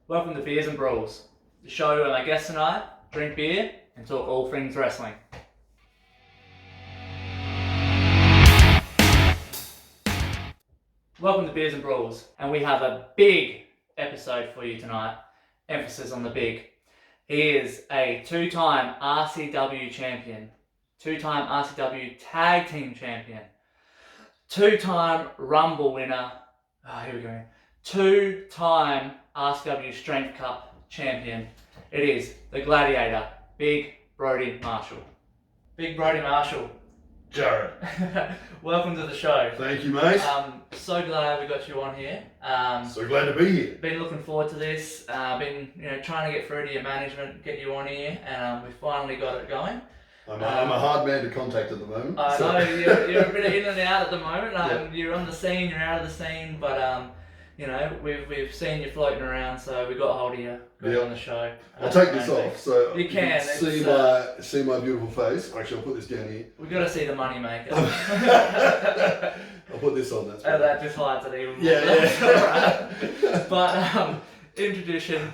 Welcome to Beers and Brawls, the show where my guests and I drink beer and talk all things wrestling. Welcome to Beers and Brawls, and we have a big episode for you tonight. Emphasis on the big. He is a two-time RCW champion, two-time RCW tag team champion, two-time Rumble winner, here we go, two-time RCW Strength Cup champion. It is the Gladiator, Big Brodie Marshall. Big Brodie Marshall. Jared. Welcome to the show. Thank you, mate. So glad we got you on here. So glad to be here. Been looking forward to this. Been trying to get through to your management, get you on here, and we finally got it going. I'm a hard man to contact at the moment. I know you're a bit in and out at the moment. Yeah. You're on the scene, you're out of the scene, but we've seen you floating around, so we got hold of you. Got you on the show. I'll take this off so you can see my beautiful face. Actually, I'll put this down here. We got to see the money maker. I'll put this on. That's and that just hides it even more. Yeah. Right. But introduction.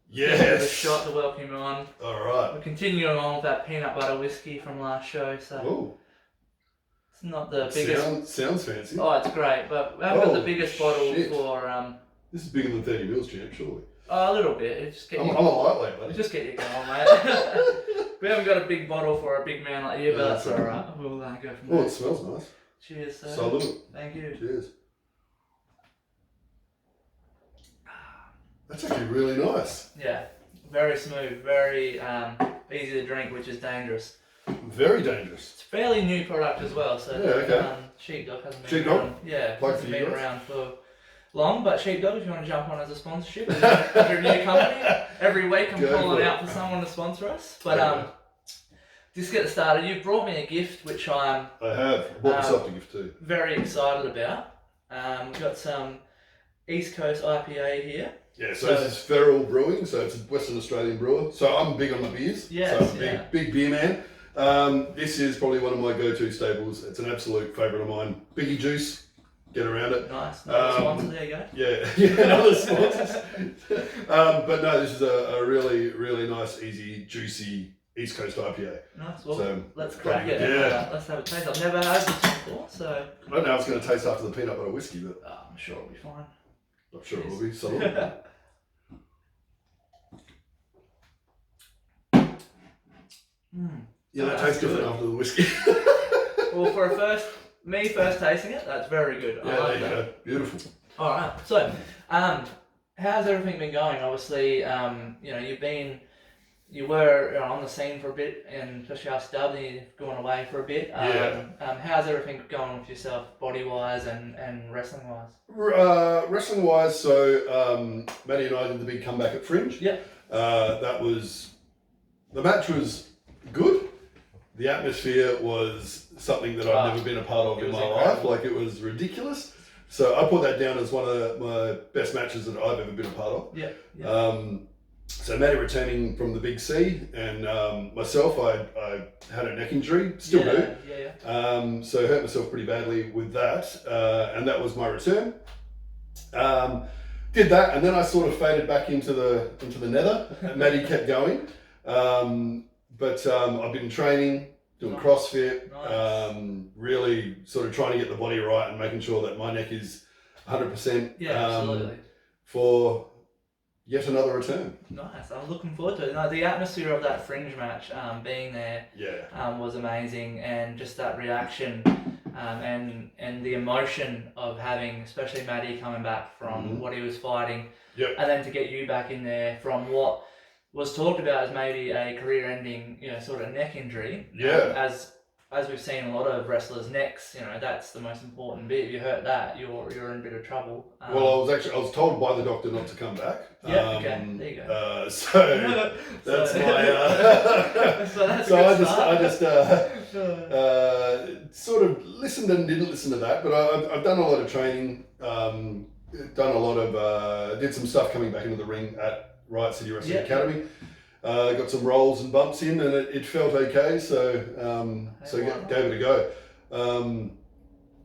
Yes. A shot to welcome you on. All right. We're continuing on with that peanut butter whiskey from last show, so Ooh. It's not the biggest. Sounds fancy. Oh, it's great, but we haven't got the biggest bottle for. This is bigger than 30 mils, champ, surely. Oh, a little bit. Just get I'm a lightweight, buddy. Just get you going, mate. We haven't got a big bottle for a big man like you, but that's alright. We'll go from there. Oh, it smells nice. Cheers, sir. Salute. Thank you. Cheers. That's actually really nice. Yeah, very smooth, very easy to drink, which is dangerous. Very dangerous. It's a fairly new product as well, so yeah, okay. Sheepdog hasn't been around. Yeah, hasn't been around for long, but Sheepdog, if you want to jump on as a sponsorship, as your new company, every week I'm calling out for someone to sponsor us. But just get started. You've brought me a gift, which I have. I bought myself a gift too. Very excited about. We've got some East Coast IPA here. Yeah, so this is Feral Brewing, so it's a Western Australian brewer. So I'm big on the beers. Yes, so I'm a big beer man. This is probably one of my go-to staples. It's an absolute favourite of mine. Biggie Juice, get around it. Nice, another sponsor, there you go. Yeah, another sponsor. But no, this is a really, really nice, easy, juicy East Coast IPA. Nice, well, so, let's crack it. Yeah. Let's have a taste. I've never had this before, so... I don't know how it's going to taste after the peanut butter whiskey, but... I'm sure it'll be fine. I'm sure it will be. Salute. Yeah, that tastes different after the whiskey. Well, for first tasting it, that's very good. Yeah, there you go. Beautiful. All right. So, how's everything been going? Obviously, you were on the scene for a bit, and especially after W, you've gone away for a bit. How's everything going with yourself, body wise and wrestling wise? Wrestling wise, so Maddie and I did the big comeback at Fringe. Yeah. The match was good. The atmosphere was something that I've never been a part of in my life. Like, it was ridiculous. So I put that down as one of my best matches that I've ever been a part of. Yeah. So Maddie returning from the Big C, and myself, I had a neck injury, still do. Yeah. So hurt myself pretty badly with that, and that was my return. Did that, and then I sort of faded back into the nether. Maddie kept going. But I've been training, doing CrossFit, really sort of trying to get the body right and making sure that my neck is 100%. Yeah, absolutely. For yet another return. Nice. I'm looking forward to it. No, the atmosphere of that Fringe match, being there, was amazing, and just that reaction, and the emotion of having, especially Maddie coming back from what he was fighting, and then to get you back in there from what was talked about as maybe a career-ending, sort of neck injury. As we've seen a lot of wrestlers' necks, that's the most important bit. If you hurt that, you're in a bit of trouble. Well, I was told by the doctor not to come back. Okay, there you go. So that's I just sort of listened and didn't listen to that. But I've done a lot of training. Did some stuff coming back into the ring at Riot City Wrestling Academy. Got some rolls and bumps in, and it felt okay, so gave it a go.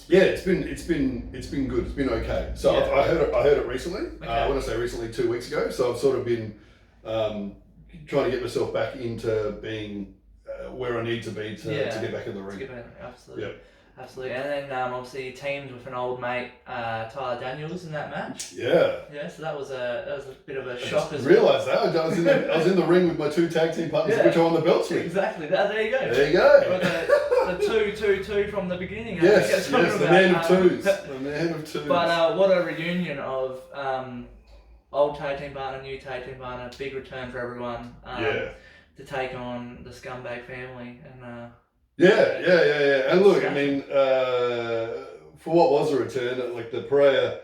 Yeah, it's been good. It's been okay. So Yeah. I heard it recently. Okay. When I say recently, 2 weeks ago. So I've sort of been trying to get myself back into being where I need to be to get back in the ring. Absolutely. Yep. Absolutely. And then obviously you teamed with an old mate, Tyler Daniels, in that match. Yeah. Yeah. So that was a bit of a shock as well. Realised that I was in the ring with my 2 tag team partners, which I won the belts with. Exactly. There you go. There you go. The 2 from the beginning. Yes, the man of twos. The man of twos. But what a reunion of old tag team partner, new tag team partner, big return for everyone. To take on the Scumbag family and. Yeah. And look, I mean, for what was a return, like the Pereira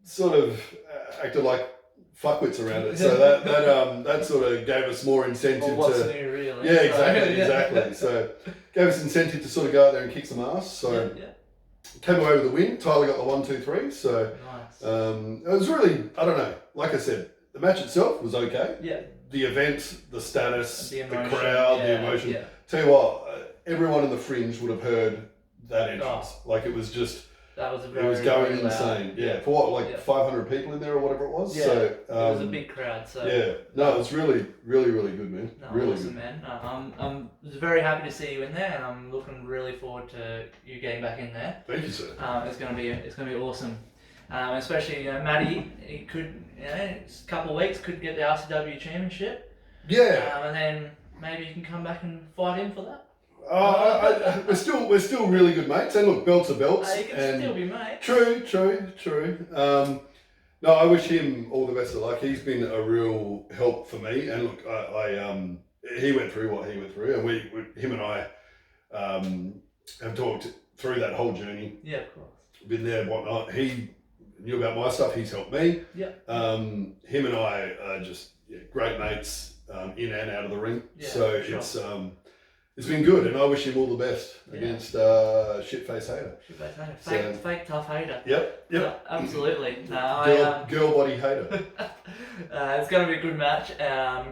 sort of acted like fuckwits around it, so that sort of gave us more incentive what's new, really? Yeah, exactly. So gave us incentive to sort of go out there and kick some ass. So came away with a win. Tyler got the 1, 2, 3. So nice. It was really, I don't know. Like I said, the match itself was okay. Yeah. The event, the status, the crowd, the emotion. Yeah. Tell you what, everyone in the fringe would have heard that entrance. Like it was just. That was it was going insane. Yeah. For what, 500 people in there or whatever it was. Yeah. So it was a big crowd. So no, it was really good, man. No, really awesome, good. Man. I'm very happy to see you in there, and I'm looking really forward to you getting back in there. Thank you, sir. It's gonna be awesome. Especially Matty, he could a couple of weeks could get the RCW championship. Yeah. And then maybe you can come back and fight him for that. We're still really good mates, and look, belts are belts. You can still be mates. True. No, I wish him all the best of luck. He's been a real help for me, and look, he went through what he went through, and him and I have talked through that whole journey. Yeah, of course. Been there, whatnot. He knew about my stuff. He's helped me. Yeah. Him and I are just great mates in and out of the ring. Yeah, so sure. It's been good, and I wish him all the best against Shitface Hater. Fake tough hater. Yep. Absolutely. Girl body hater. It's going to be a good match,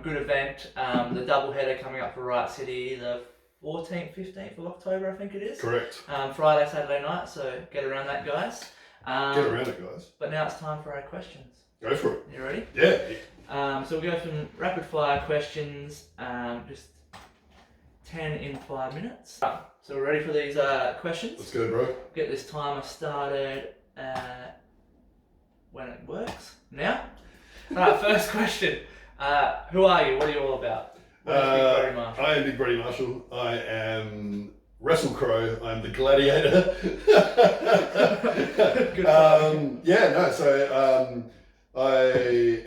good event. The double header coming up for Riot City the 14th, 15th of October, I think it is. Correct. Friday, Saturday night, so get around that, guys. Get around it, guys. But now it's time for our questions. Go for it. You ready? Yeah. So we'll go from rapid fire questions, just 10 in 5 minutes. So we're ready for these questions. Let's go, bro. Get this timer started when it works. Now? Alright, first question. Who are you? What are you all about? What is Big Brodie Marshall? I am Big Brodie Marshall. I am Wrestle Crow. I'm the gladiator. Good so I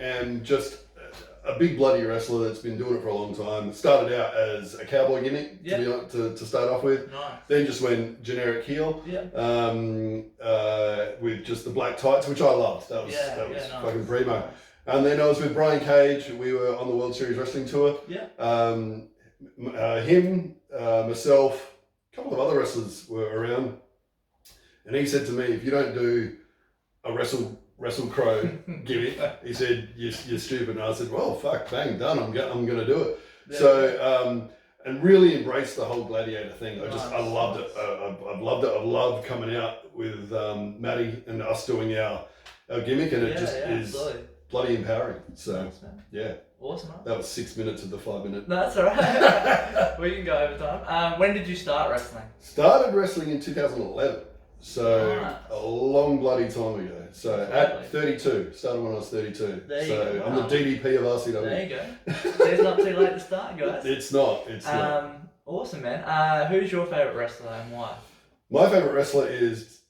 am just a big bloody wrestler that's been doing it for a long time. Started out as a cowboy gimmick to start off with. Nice. Then just went generic heel. With just the black tights, which I loved. That was nice. Fucking primo. Nice. And then I was with Brian Cage. We were on the World Series Wrestling Tour. Him, myself, a couple of other wrestlers were around, and he said to me, "If you don't do a Wrestle Crow gimmick," he said, you're stupid. And I said, well, fuck, bang, done. I'm gonna do it. Yeah. So and really embraced the whole gladiator thing. I loved it. I've loved it. I've loved coming out with Matty and us doing our gimmick, and it just is bloody empowering. So Awesome. Huh? That was 6 minutes of the 5 minute. No, that's alright. We can go over time. When did you start wrestling? Started wrestling in 2011. So a long bloody time ago. So at 32, started when I was 32. So I'm the DDP of RCW. There you go. It's not too late to start, guys. It's not. Awesome, man. Who's your favourite wrestler and why? My favourite wrestler is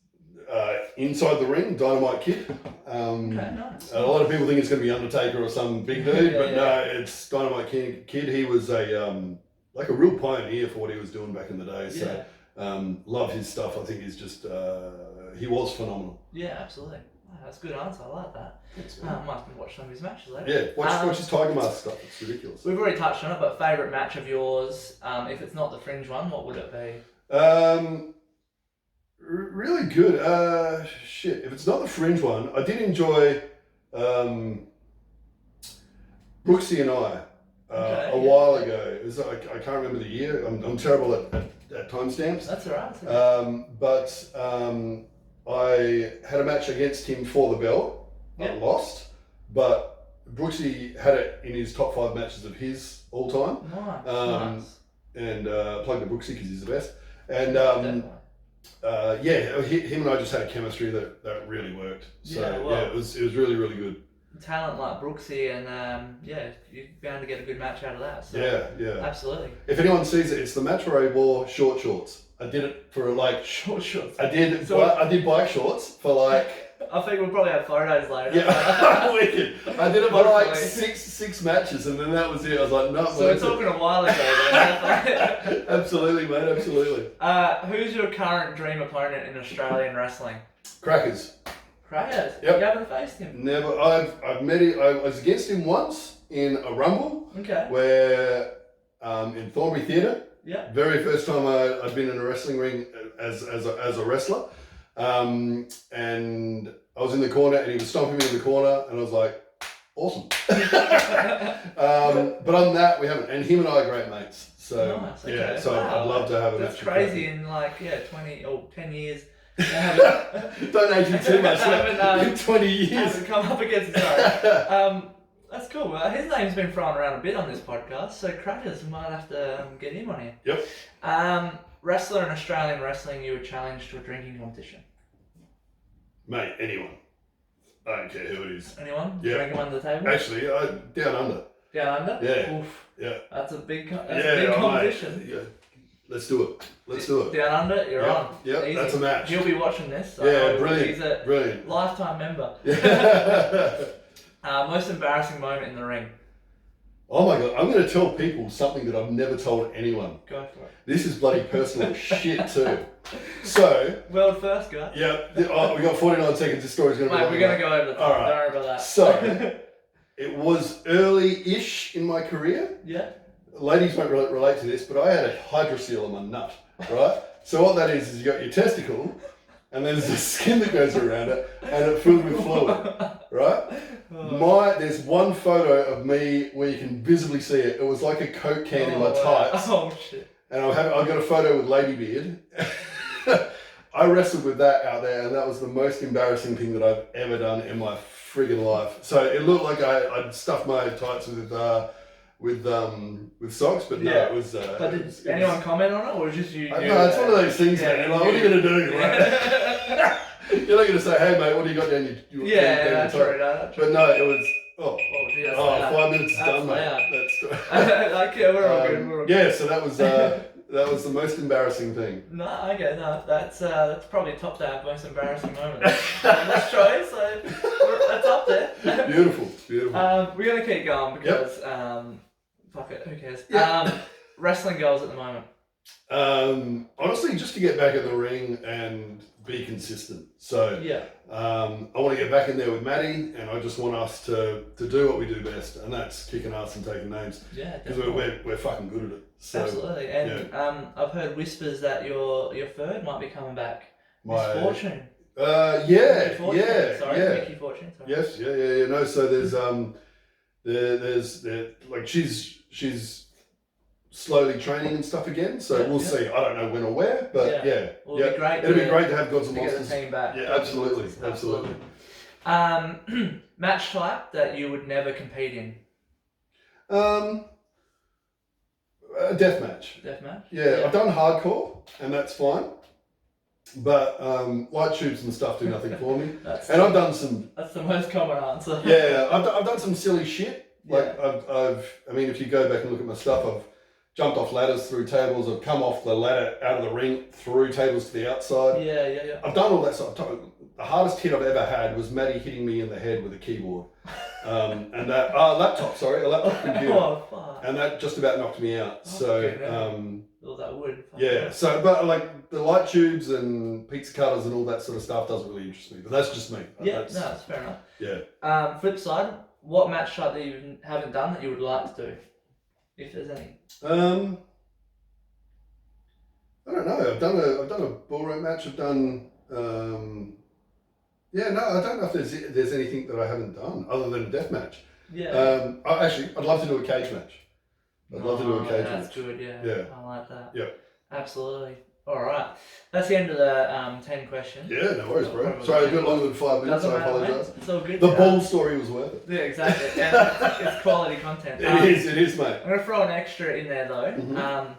inside the ring, Dynamite Kid. Nice. A lot of people think it's going to be Undertaker or some big dude, no, it's Dynamite Kid. He was a real pioneer for what he was doing back in the day. So. Love his stuff. I think he's just he was phenomenal. Yeah, absolutely. That's a good answer. I like that. Thanks, I might have to watch some of his matches later. Yeah, watch his Tiger Mask stuff. It's ridiculous. We've already touched on it, but favourite match of yours, if it's not the Fringe one, what would it be? Really good. If it's not the Fringe one, I did enjoy Brooksy and I a while ago. It was, I can't remember the year. I'm terrible at at timestamps. That's alright. But I had a match against him for the belt. I lost, but Brooksy had it in his top 5 matches of his all time. Nice. And plug to Brooksy because he's the best. And him and I just had a chemistry that really worked. So it was really, really good. Talent like Brooksy, and you're bound to get a good match out of that. So absolutely. If anyone sees it, it's the match where I wore short shorts. I did it for like short shorts. I did bike shorts for like. I think we'll probably have photos later. Yeah, wicked. I did it for like six matches, and then that was it. I was like, no. So we're talking a while ago. Then. Absolutely, mate. Absolutely. Who's your current dream opponent in Australian wrestling? Crackers. Yep. You haven't faced him? Never. I've met him. I was against him once in a rumble. Okay. Where in Thornbury Theatre. Yeah. Very first time I'd been in a wrestling ring as a wrestler. And I was in the corner and he was stomping me in the corner and I was like, awesome. But other than that, we haven't. And him and I are great mates. So nice, okay. So I'd love to have a match. That's crazy in 20 or 10 years. Don't age him too much. In 20 years. Hasn't come up against it. That's cool. Well, his name's been thrown around a bit on this podcast, so Crackers might have to get him on here. Yep. Wrestler in Australian wrestling you would challenge to a drinking competition? Mate, anyone. I don't care who it is. Anyone? Yeah. Drink him under the table? Actually, down under. Down under? Yeah. Oof. Yeah. That's a big competition. Mate. Yeah. Let's do it. Down under, you're on. Yeah, that's a match. He'll be watching this. So brilliant. He's a brilliant. lifetime member. Most embarrassing moment in the ring? Oh my God, I'm going to tell people something that I've never told anyone. Go for it. This is bloody personal shit too. So... World first, guy. Yeah, we got 49 seconds, this story's going to be Mate, we're going to go over the top, don't worry about that. So, it was early-ish in my career. Yeah. Ladies won't relate to this, but I had a hydrocele on my nut, right? So what that is you got your testicle, and then there's the skin that goes around it, and it's filled with fluid, right? There's one photo of me where you can visibly see it. It was like a Coke can in my tights. Oh shit! And I got a photo with Ladybeard. I wrestled with that out there, and that was the most embarrassing thing that I've ever done in my friggin' life. So it looked like I'd stuffed my tights with socks, but no, it was. But did anyone comment on it, or was it just you? No, it's one of those things, man. Like, what are you gonna do? Right? You're not gonna say, "Hey, mate, what do you got down your?" That's true. But no, it was. Oh, 5 minutes is done, mate. That's we're all good. Yeah, so that was the most embarrassing thing. That's probably top to have most embarrassing moment. Let's try it. So that's up there. Beautiful. We're gonna keep going because fuck it, who cares? Wrestling goals at the moment. Honestly, just to get back in the ring and be consistent. So I want to get back in there with Maddie, and I just want us to do what we do best, and that's kicking ass and taking names. Yeah, because we're fucking good at it. So, absolutely, and I've heard whispers that your third might be coming back. Miss Fortune. Mickey Fortune. Sorry. Yes, yeah. No, so there's like she's slowly training and stuff again, so we'll see. I don't know when or where, but Well, it'd be great. It'd be great to have Gods and Monsters. Get the team back. Yeah, absolutely. Match type that you would never compete in. Deathmatch. Yeah, I've done hardcore, and that's fine. But light tubes and stuff do nothing for me. That's the most common answer. Yeah, I've done some silly shit. Like I mean, if you go back and look at my stuff, I've jumped off ladders through tables. I've come off the ladder out of the ring through tables to the outside. Yeah. I've done all that stuff. The hardest hit I've ever had was Maddie hitting me in the head with a keyboard. And that a laptop computer. Oh, fuck. And that just about knocked me out. All that wood. Yeah. So, but like the light tubes and pizza cutters and all that sort of stuff doesn't really interest me. But that's just me. That's fair enough. Yeah. Flip side, what match type that you haven't done that you would like to do, if there's any? I don't know. I've done a ballroom match. I've done. I don't know if there's anything that I haven't done other than a death match. Yeah. I'd love to do a cage match. I'd love to do a cage match. That's good. Yeah. I like that. Yeah. Absolutely. All right. That's the end of the 10 questions. Yeah, no worries, bro. Sorry, a bit longer than 5 minutes. I apologise. It's all good. The ball story was worth it. Yeah, exactly. And it's quality content. It is, mate. I'm going to throw an extra in there though. Mm-hmm.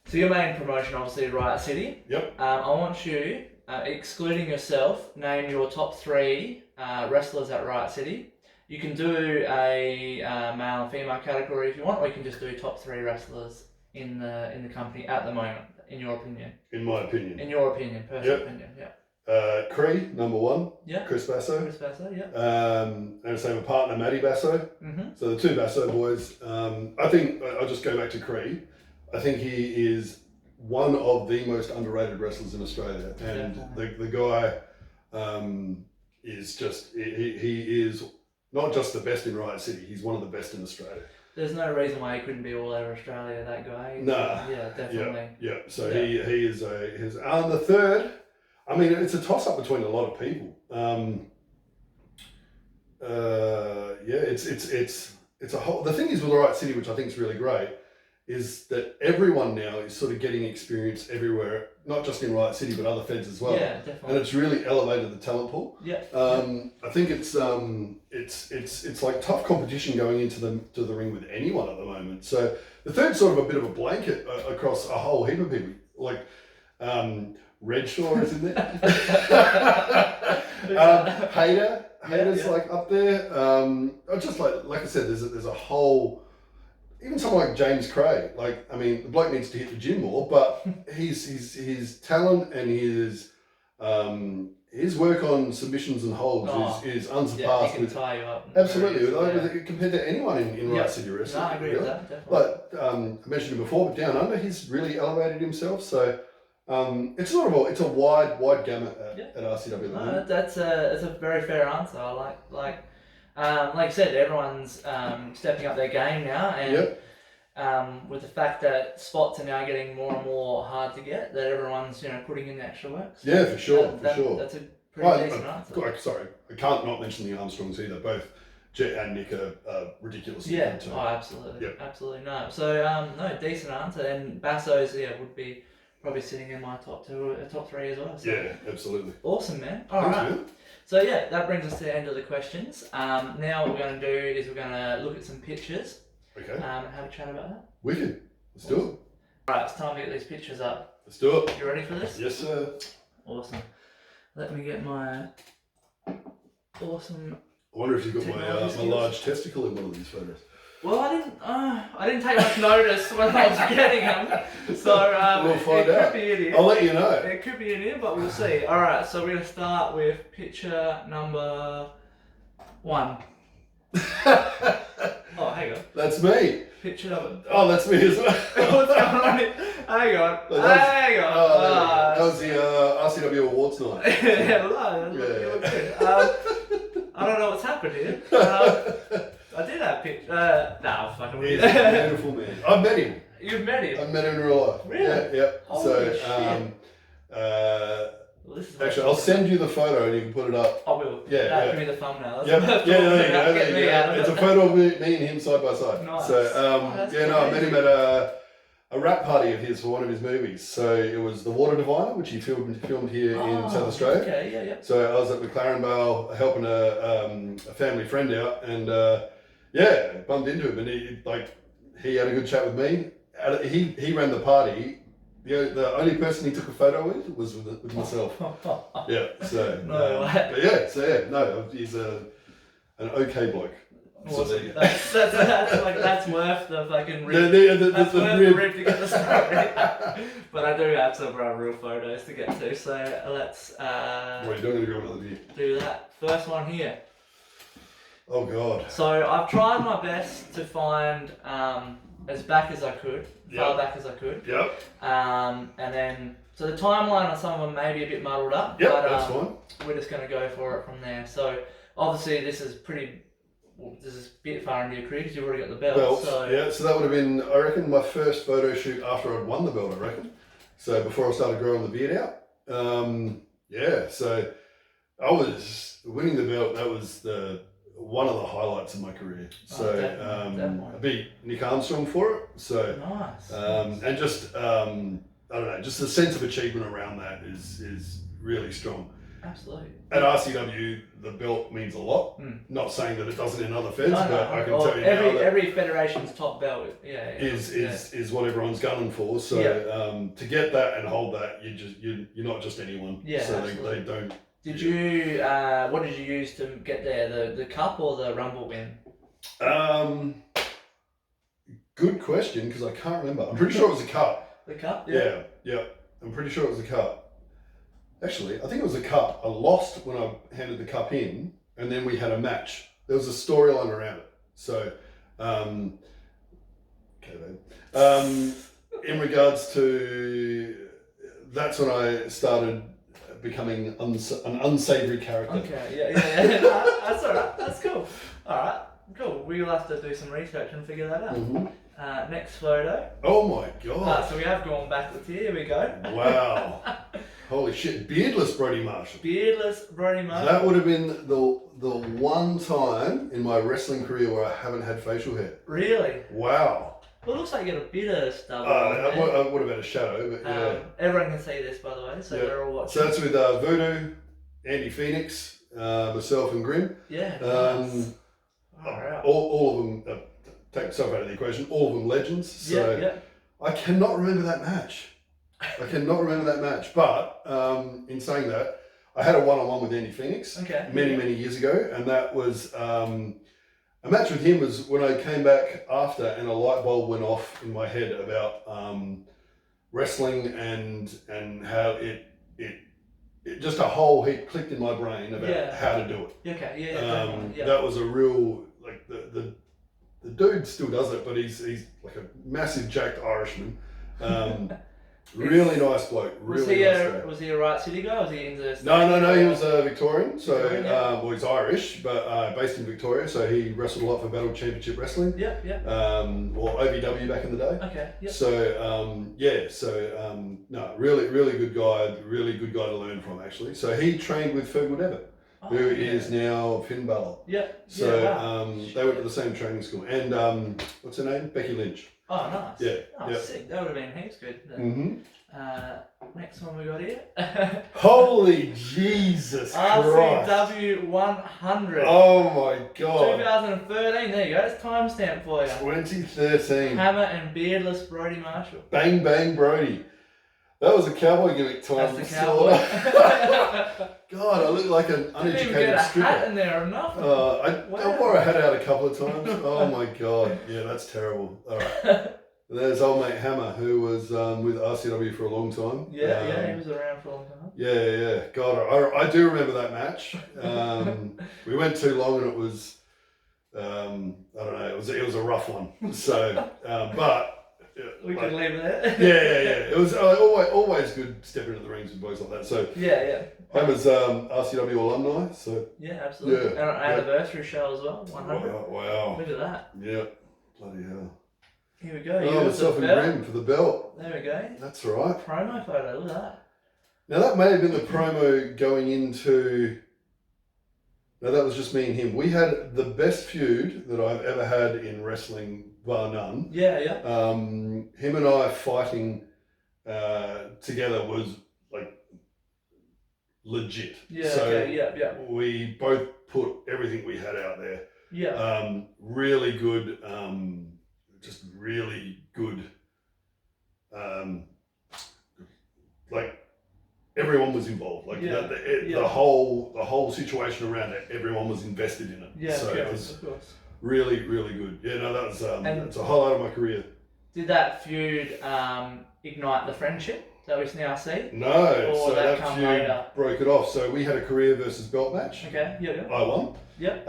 So your main promotion, obviously, Riot City. Yep. I want you, excluding yourself, name your top 3 wrestlers at Riot City. You can do a male and female category if you want, or you can just do top 3 wrestlers in the company at the moment, in your opinion. In my opinion. In your opinion, personal opinion, yeah. Cree, number 1. Yeah. Chris Basso. Chris Basso, yeah. And same a partner, Matty Basso. Mm-hmm. So the 2 Basso boys. I think, I'll just go back to Cree. I think he is one of the most underrated wrestlers in Australia. And the guy is just, he is not just the best in Riot City, he's one of the best in Australia. There's no reason why he couldn't be all over Australia, that guy. Nah. Yeah, definitely. Yeah. So he is and the third, I mean, it's a toss up between a lot of people. It's a whole, the thing is with Riot City, which I think is really great, is that everyone now is sort of getting experience everywhere, not just in Riot City, but other feds as well. Yeah, definitely. And it's really elevated the talent pool. Yeah. I think it's like tough competition going into the ring with anyone at the moment. So the third's sort of a bit of a blanket across a whole heap of people. Like Redshaw is in there. Hayter's like up there. Just like I said, there's a whole. Even someone like James Craig, like, I mean, the bloke needs to hit the gym more, but his talent and his work on submissions and holds is unsurpassed. Yeah, he can tie you up. Absolutely, compared to anyone in Riot City Wrestling. No, I agree with that, definitely. But I mentioned it before, but Down Under, he's really elevated himself. So it's a wide gamut at RCW. No, that's a very fair answer. I like you said, everyone's stepping up their game now, and with the fact that spots are now getting more and more hard to get, that everyone's putting in the extra work. So yeah, for sure. That's a pretty decent answer. Sorry, I can't not mention the Armstrongs either. Both Jet and Nick are ridiculously good too. Oh, absolutely, absolutely no. So no, decent answer, and Basso's would be probably sitting in my top 3 as well. So. Yeah, absolutely. Awesome, man. All right. Man. So that brings us to the end of the questions. Now what we're going to do is we're going to look at some pictures. Okay. And have a chat about that. Wicked. Let's do it. All right, it's time to get these pictures up. Let's do it. You ready for this? Yes, sir. Awesome. Let me get my awesome. I wonder if you've got my large testicle in one of these photos. Well, I didn't take much notice when I was getting them, so we'll find out. Could be in here. I'll let you know. It could be in here, but we'll see. All right, so we're gonna start with picture number 1. Oh, hang on. That's me. Picture number. Oh, that's me as well. What's going on here? Hang on. Hang on. That was the RCW Awards night. You look good. I don't know what's happened here. I did have pictures. Nah, fucking weird. He's a beautiful man. I've met him. You've met him? I've met him in real life. Really? Yeah. Holy shit. Well, actually, I'll send you the photo and you can put it up. I will. Yeah. That could be the thumbnail. There you go. It's a photo of me and him side by side. Nice. So, I met him at a rap party of his for one of his movies. So it was The Water Diviner, which he filmed here in South Australia. Okay, yeah. So I was at McLaren Vale helping a family friend out, and bumped into him, and he had a good chat with me. He ran the party. The only person he took a photo with was with myself. Yeah. So no way. He's an okay bloke. Awesome. So that's worth the fucking rip. That's worth the rip to get the story. But I do have some real photos to get to, so let's what are you doing? Another view? Do that. First one here. Oh God. So I've tried my best to find as back as I could, far back as I could. Yep. And then so the timeline on some of them may be a bit muddled up. Yep, but that's fine. we're just going to go for it from there. So obviously this is a bit far into your career because you've already got the belt. So that would have been, I reckon, my first photo shoot after I'd won the belt, I reckon. So before I started growing the beard out. So I was winning the belt. That was one of the highlights of my career. So definitely. I beat Nick Armstrong for it. So nice. And just I don't know, just the sense of achievement around that is really strong. Absolutely. At RCW, the belt means a lot. Not saying that it doesn't in other feds, but I can tell you every federation's top belt is what everyone's gunning for. So to get that and hold that, you're not just anyone. Yeah, so absolutely. they don't. Did you what did you use to get there? The cup or the rumble win? Good question, because I can't remember. I'm pretty sure it was a cup. The cup? Yeah. I'm pretty sure it was a cup. Actually, I think it was a cup. I lost when I handed the cup in, and then we had a match. There was a storyline around it. So, okay, babe. In regards to, that's when I started becoming an unsavory character. Okay, yeah. That's all right. That's cool. All right, cool. We'll have to do some research and figure that out. Next photo. Oh my god. So we have gone backwards here. Here we go. Wow. Holy shit, beardless Brodie Marshall. Beardless Brodie Marshall. That would have been the one time in my wrestling career where I haven't had facial hair. Really? Wow. Well, it looks like you got a bit of stubble. I would have had a shadow, but yeah. Everyone can see this, by the way, so they're all watching. So that's with Voodoo, Andy Phoenix, myself and Grim. Yeah. Nice. All of them, take myself out of the equation, all of them legends. So I cannot remember that match. But in saying that, I had a one-on-one with Andy Phoenix many years ago, and that was a match with him was when I came back after, and a light bulb went off in my head about wrestling and how it just a whole heap clicked in my brain about how to do it. Okay, that was a real, like, the dude still does it, but he's like a massive jacked Irishman. Really nice bloke. Was he a Right City guy? Or was he in the... No. He was a Victorian. So, well, he's Irish, but based in Victoria. So he wrestled a lot for Battle Championship Wrestling. Or OVW back in the day. Okay. Yep. So no, really good guy. Really good guy to learn from, actually. So he trained with Fergal Devitt, who is now Finn Balor. So they went to the same training school. And what's her name? Becky Lynch. Oh, nice. Yeah. Sick. That would have been heaps good. Next one we got here. Holy Jesus Christ. RCW 100. Oh my God. 2013. There you go. It's timestamp for you. 2013. Hammer and beardless Brodie Marshall. Bang Bang Brodie. That was a cowboy gimmick time. That's the cowboy. God, I look like an uneducated stripper. A hat in there or nothing. I wore a hat out a couple of times. Oh my God. Yeah, that's terrible. All right. There's old mate Hammer, who was with RCW for a long time. Yeah, he was around for a long time. Yeah. God, I do remember that match. We went too long, and it was, I don't know, it was a rough one. So, but. We can leave it there. Yeah. It was always good stepping into the rings with boys like that. So Hammer's RCW alumni. So absolutely. And an anniversary show as well. 100. Wow. Look at that. Yeah. Bloody hell. Here we go. Oh, myself and Grim for the belt. There we go. That's right. Promo photo. Look at that. Now that may have been the promo going into. No, that was just me and him. We had the best feud that I've ever had in wrestling, bar none. Yeah. Him and I fighting together was like legit. Yeah. We both put everything we had out there. Yeah. Really good. Just really good. Like. Everyone was involved. Like the whole situation around it, everyone was invested in it. Yeah, so it was of course. Really good. Yeah, no, that was that's a highlight of my career. Did that feud ignite the friendship that we now see? No, or so that come feud later? Broke it off. So we had a career versus belt match. Okay, yeah. I won. Yep.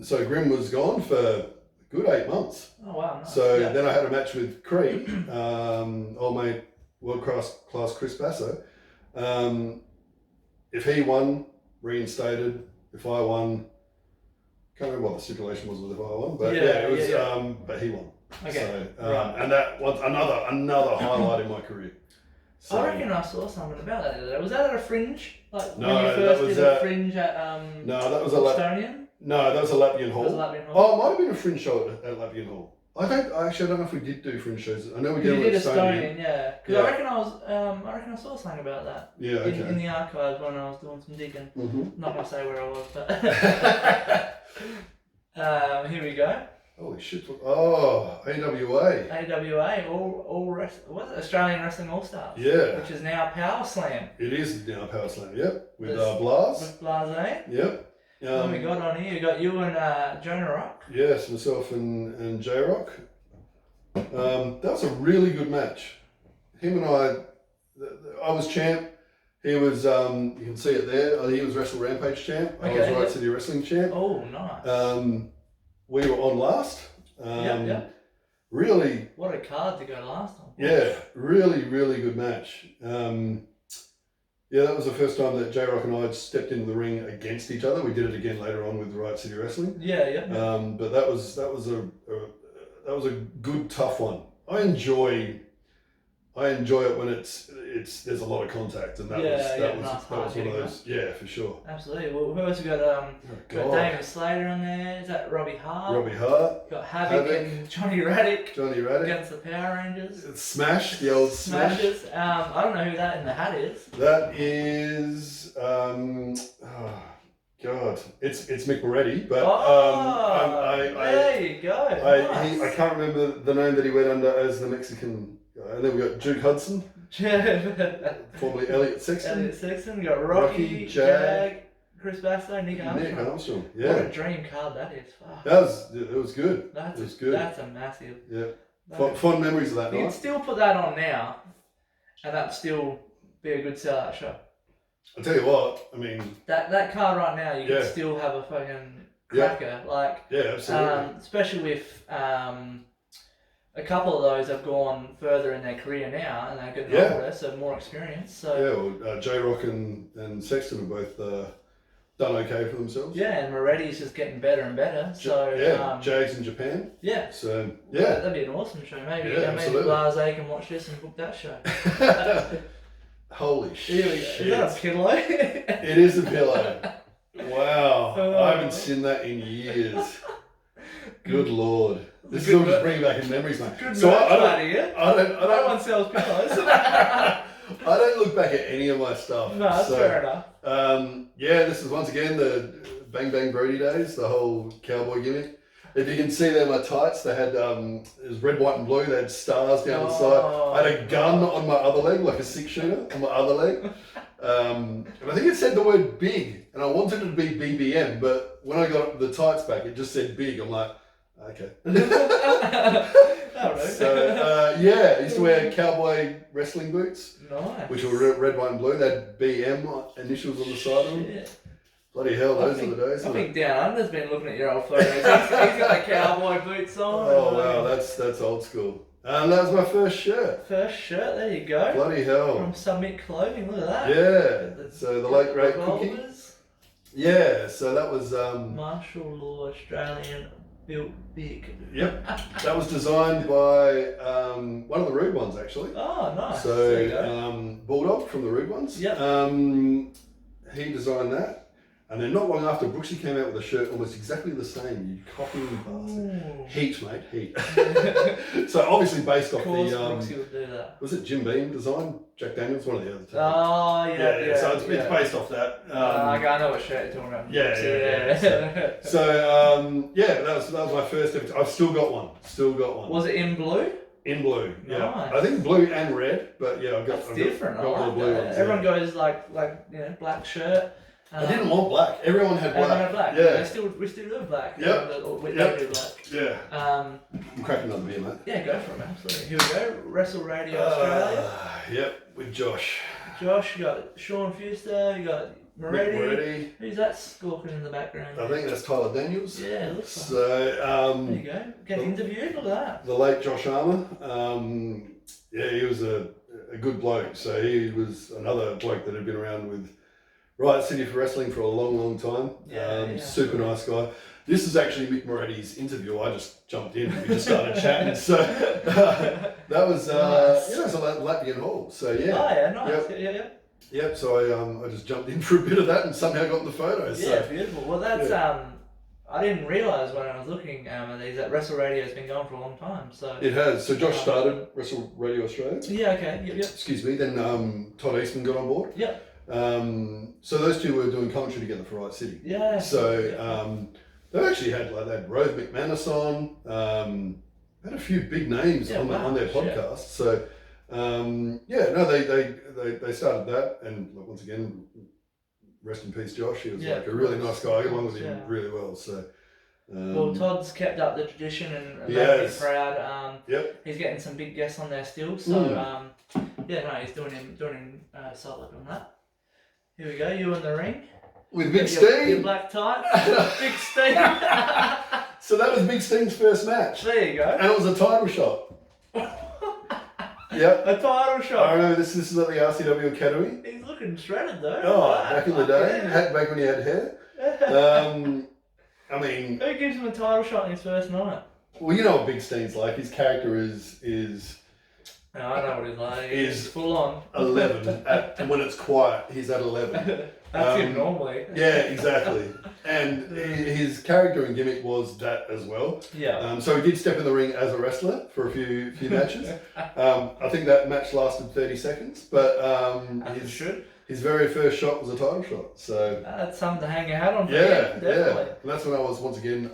So Grim was gone for a good 8 months. Oh wow. Nice. So then I had a match with Creed, old mate, world class Chris Basso. If he won, reinstated. If I won, can't remember what the stipulation was with if I won, but it was. But he won. Okay. So, and that was another highlight in my career. So, I reckon I saw something about that the other day. Was that at a fringe? Like no, when you first that was did a fringe at no, that was a Estonian? No, that was a Latvian Hall. That was a Latvian Hall. Oh, it might have been a fringe show at Latvian Hall. I don't know if we did do fringe shows. I know we did Estonian, yeah. Because I reckon I saw something about that. Yeah, okay. In the archives when I was doing some digging. Mm-hmm. Not gonna say where I was, but here we go. Holy shit! Oh, AWA. AWA, what is it? Australian Wrestling All Stars. Yeah. Which is now Power Slam. It is now Power Slam. Yep. With Blas. With Blase. Yep. What we got on here? You got you and Jonah Rock. Yes, myself and J Rock. That was a really good match. Him and I was champ. He was, you can see it there. He was Wrestle Rampage champ. I was Right City Wrestling champ. Oh, nice. We were on last. Yep. Really. What a card to go last on. Yeah, really, really good match. Yeah, that was the first time that J Rock and I had stepped into the ring against each other. We did it again later on with the Right City Wrestling. Yeah. But that was a good tough one. I enjoy it when it's there's a lot of contact, and that was one of those. Yeah, for sure. Absolutely. Well, who else we got? Got Damon Slater on there. Is that Robbie Hart? Got Havoc and Johnny Radic. Against the Power Rangers. Smash, the old Smashers. I don't know who that in the hat is. That is God, it's Mick Moretti, but there you go. I can't remember the name that he went under as the Mexican guy. And then we got Duke Hudson, formerly Elliot Sexton. We got Rocky, Jag, Chris Basso, Nick Armstrong. Yeah. What a dream card that is. It was good. That's a massive. Yeah. Fond memories of that night. You can still put that on now, and that'd still be a good sellout show. I'll tell you what, I mean... That card right now, you can still have a fucking cracker. Yeah, absolutely. Especially with a couple of those have gone further in their career now, and they're getting older, so more experience. So J Rock and Sexton have both done okay for themselves. Yeah, and Moretti's just getting better and better. So Jag's in Japan. Yeah. So that'd be an awesome show. Maybe maybe Blase can watch this and book that show. Holy shit. Is that a pillow? It is a pillow. Wow. I haven't seen that in years. Good lord. This is all just bringing back in memories, mate. Good so I don't no one sells pillows. I don't look back at any of my stuff. No, that's fair enough. This is once again the Bang Bang Brodie days, the whole cowboy gimmick. If you can see there, my tights, they had, it was red, white and blue, they had stars down the side. I had a gun on my other leg, like a 6-shooter on my other leg. And I think it said the word big, and I wanted it to be BBM, but when I got the tights back, it just said big. I'm like, okay. So, I used to wear cowboy wrestling boots. Nice. Which were red, white and blue. They had BM initials on the side of them. Bloody hell, those are the days. I think Down Under's been looking at your old photos. He's got the cowboy boots on. Oh wow, that's old school. And that was my first shirt. First shirt, there you go. Bloody hell. From Summit Clothing, look at that. Yeah. So the late great Cookie. Yeah, so that was Marshall Law Australian built big. Yep. That was designed by one of the Rude Ones actually. Oh nice. So Bulldog from the Rude Ones. Yep. He designed that. And then not long after, Brooksy came out with a shirt almost exactly the same. You copying bastard. Heat, mate, heat. So obviously based off the... Brooksy would do that. Was it Jim Beam design? Jack Daniels, one of the other two. Oh, yeah. So it's based off that. I know what shirt you're talking about. Yeah. So that was my first ever. I've still got one. Was it in blue? In blue, yeah. Nice. I think blue and red, but yeah, I've got different. Got I like blue that. ones, Everyone goes like black shirt. I didn't want black. Everyone had black. Yeah. We still do black. Yep. Black. Yeah. I'm cracking another beer, mate. Yeah, go for it, absolutely. Here we go. Wrestle Radio Australia. Yep, with Josh. Josh, you got Sean Fuster, you got Moretti. Who's that squawking in the background? I think that's Tyler Daniels. Yeah, it looks like. So, there you go. Get interviewed, look at that. The late Josh Armour. He was a good bloke. So he was another bloke that had been around with Riot City for wrestling for a long, long time. Super nice guy. This is actually Mick Moretti's interview. I just jumped in and we just started chatting. So that was nice. it was a Latvian Hall. So yeah. Oh yeah, nice. Yep. So I just jumped in for a bit of that and somehow got in the photos. Yeah, beautiful. Well, that's I didn't realise when I was looking at these that Wrestle Radio has been going for a long time. So it has. So Josh started Wrestle Radio Australia. Yeah. Okay. Yep. Excuse me. Then Todd Eastman got on board. Yep. So those two were doing commentary together for Right City. Yeah. So they actually had they had Rose McManus on. Had a few big names on their podcast. So they started that, and once again, rest in peace, Josh. He was like a really nice guy. I got along with him really well. So. Well, Todd's kept up the tradition and made me proud. He's getting some big guests on there still. So he's doing him solid on that. Here we go. You in the ring with Big Steve. Your black tights. Big Steve. So that was Big Steve's first match. There you go. And it was a title shot. Yep. A title shot. I remember this is at the RCW Academy. He's looking shredded though. Oh, back in the day, back when he had hair. I mean, who gives him a title shot in his first night? Well, you know what Big Steve's like. His character is. No, I know what he's like. He's full on. 11, and when it's quiet, he's at 11. That's him normally. Yeah, exactly. And his character and gimmick was that as well. Yeah. So he did step in the ring as a wrestler for a few matches. I think that match lasted 30 seconds, but his very first shot was a title shot. So that's something to hang your hat on. Definitely. And that's when I was once again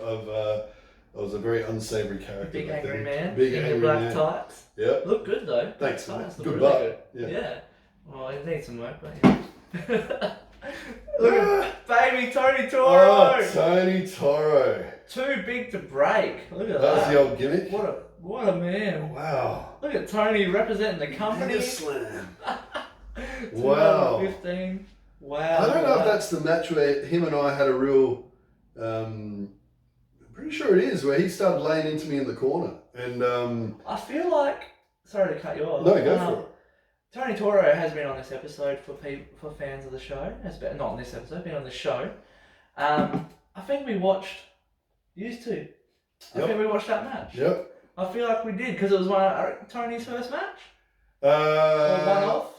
I was a very unsavoury character. Big angry man. Big in angry your black man. Tights. Yeah. Look good though. Thanks, man. Good really butt. good. Yeah. Well, it needs some work, but Look at baby Tony Toro. Oh, Tony Toro. Too big to break. Look at that. That was the old gimmick. What a man. Wow. Look at Tony representing the company. Mega Slam. Wow. 2015. Wow. I don't know if that's the match where him and I had a real. I'm pretty sure it is, where he started laying into me in the corner, and I feel like. Sorry to cut you off. No, go for it. Tony Toro has been on this episode for fans of the show. Not on this episode, been on the show. I think we watched. Used to. I think we watched that match. Yep. I feel like we did because it was Tony's first match. Or one off.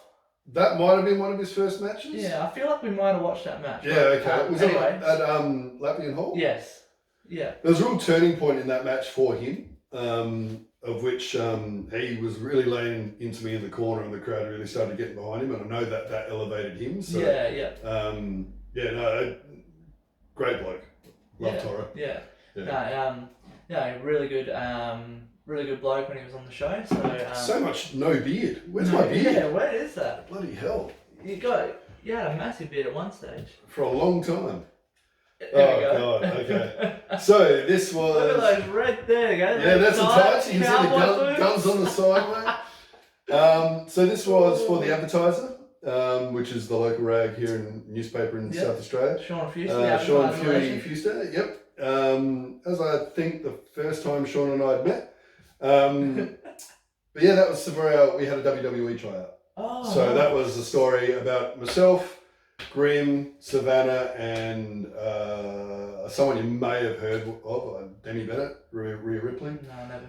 That might have been one of his first matches. Yeah, I feel like we might have watched that match. Yeah, okay. Was anyway. it at Lappian Hall? Yes. Yeah. There was a real turning point in that match for him, of which he was really laying into me in the corner, and the crowd really started getting behind him, and I know that elevated him. So, great bloke. Love Toro. Yeah. Really good bloke when he was on the show. So much no beard. Where's my beard? Yeah, where is that? Bloody hell. You had a massive beard at one stage. For a long time. There we go. God, okay. So this was... Look at those red, there you go. Yeah, that's the tights. You can see the guns on the side, mate. So this was for the Advertiser, which is the local rag here in newspaper in South Australia. Sean Fuster. Sean Fury Fuster, yep. As I think the first time Sean and I had met. But yeah, that was where we had a WWE tryout. Oh, so that was the story about myself, Grim, Savannah, and someone you may have heard of, Demi Bennett, Rhea Ripley. No, never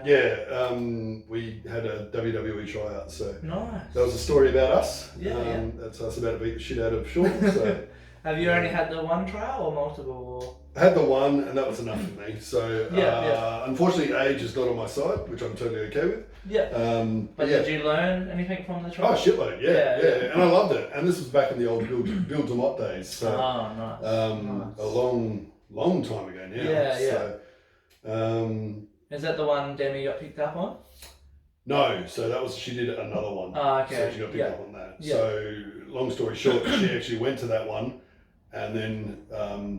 heard. We had a WWE tryout, so nice. That was a story about us. Yeah. That's us about to beat the shit out of Sean. So. Have you only had the one trial or multiple? I had the one, and that was enough for me. So, unfortunately, age is not on my side, which I'm totally okay with. Yeah. But did you learn anything from the trial? Oh, shitload, yeah. And I loved it. And this was back in the old Bill DeMott days. So, nice. A long time ago now. Yeah. So, is that the one Demi got picked up on? No, so she did another one. Oh, okay. So she got picked up on that. Yeah. So, long story short, she actually went to that one. And then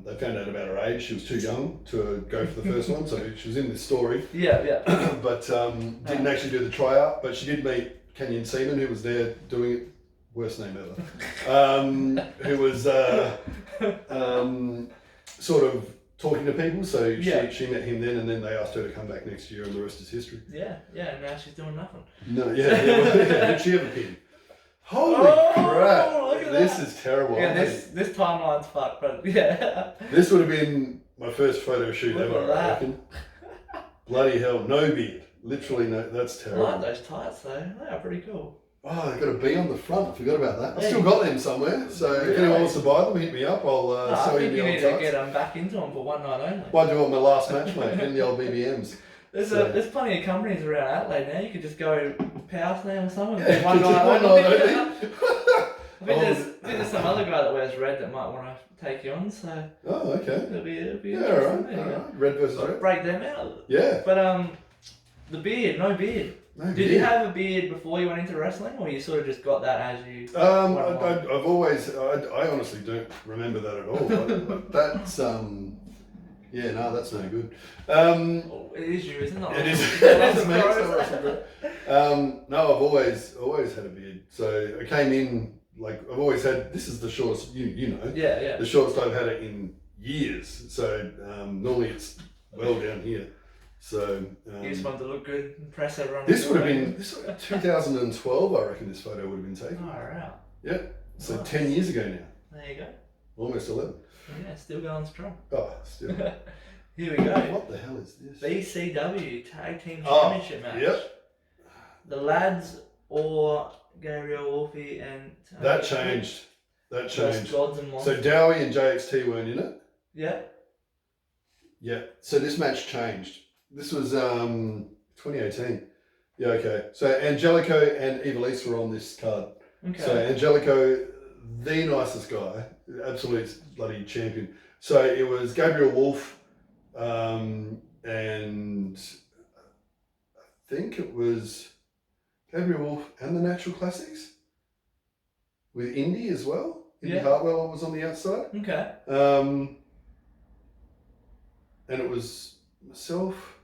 they found out about her age. She was too young to go for the first one, so she was in this story. Yeah. But didn't actually do the tryout. But she did meet Kenyon Seaman, who was there doing it. Worst name ever. Who was sort of talking to people. So she met him then, and then they asked her to come back next year, and the rest is history. Yeah. And now she's doing nothing. No, did she ever pin? Holy crap! Look at this that. is terrible. Yeah, this timeline's fucked, but yeah. This would have been my first photo shoot ever, I reckon. Bloody hell, no beard. Literally no. That's terrible. I like those tights though. They are pretty cool. Oh, they've got a B on the front. I forgot about that. I still got them somewhere. So if anyone wants to buy them, hit me up. I'll sell you the old tights. You need to get them back into them for one night only. Why do on my last match, mate? In the old BBMs. There's plenty of companies around Adelaide now. You could just go Power Slam or something. Yeah, one night only. I think there's some other guy that wears red that might want to take you on. So. Oh, okay. It'll be all right. Red versus red. Break them out. Yeah. But the beard, no beard. Did you have a beard before you went into wrestling, or you sort of just got that as you? I've always. I honestly don't remember that at all. That's Yeah, no, that's no good. It is you, isn't it? It is. That's me. No, I've always had a beard. So I came in like I've always had. This is the shortest. You know. Yeah. The shortest I've had it in years. So normally it's well down here. So you just wanted to look good, impress everyone. This would have been 2012. I reckon this photo would have been taken. Oh, right. Yeah. So nice. 10 years ago now. There you go. Almost 11. Yeah, still going strong. Oh, still. Here we go. What the hell is this? BCW Tag Team Championship match. Yep. The lads or Gabriel Wolfie and... That changed. Gods and Monsters. So Dowie and JXT weren't in it. Yeah. Yeah. So this match changed. This was 2018. Yeah, okay. So Angelico and Evilise were on this card. Okay. So Angelico, the nicest guy, absolute bloody champion. So it was Gabriel Wolf, and I think it was Gabriel Wolf and the Natural Classics with Indy as well. Indy Hartwell was on the outside. Okay. And it was myself,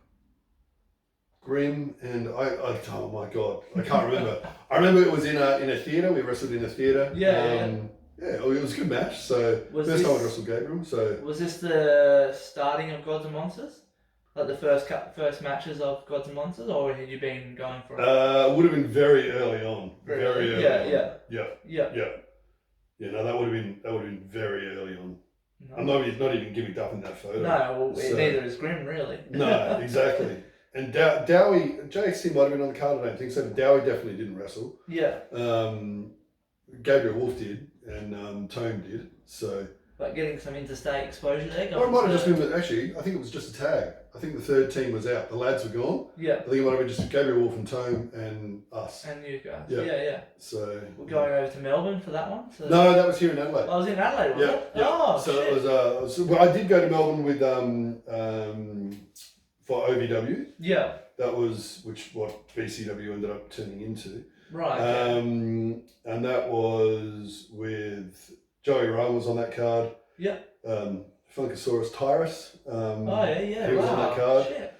Grim, and I oh my god, I can't remember. I remember it was in a theatre. We wrestled in a theatre. Yeah. Yeah, it was a good match. So first time I wrestled Gabriel. So was this the starting of Gods and Monsters? Like the first matches of Gods and Monsters, or had you been going for it? It would have been very early on. Very early. Yeah. Yeah, no, that would have been very early on. No. I'm not even gimmicked up in that photo. No, neither is Grim, really. No, exactly. And Dowie, JXT might have been on the card, I don't think so, but Dowie definitely didn't wrestle. Yeah. Gabriel Wolf did, and Tome did, so... But getting some interstate exposure there? Or it might have just been, actually, I think it was just a tag. I think the third team was out. The lads were gone. Yeah. I think it might have been just Gabriel Wolf and Tome and us. And you guys. Yeah. Yeah. So... We're going over to Melbourne for that one? So... No, that was here in Adelaide. I was in Adelaide, was it? Yeah. Oh, so shit. It was, well, I did go to Melbourne with, for OVW. Yeah. That was what BCW ended up turning into. Right. Okay. And that was with Joey Ryan was on that card. Yeah. Funkasaurus Tyrus. He was on that card. Shit.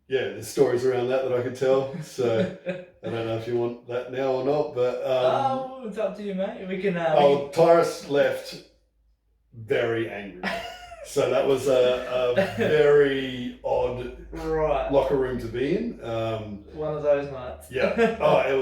Yeah, there's stories around that I could tell. So I don't know if you want that now or not, but it's up to you, mate. We can. Tyrus left very angry. So that was a very odd locker room to be in. One of those nights. Yeah. Oh, it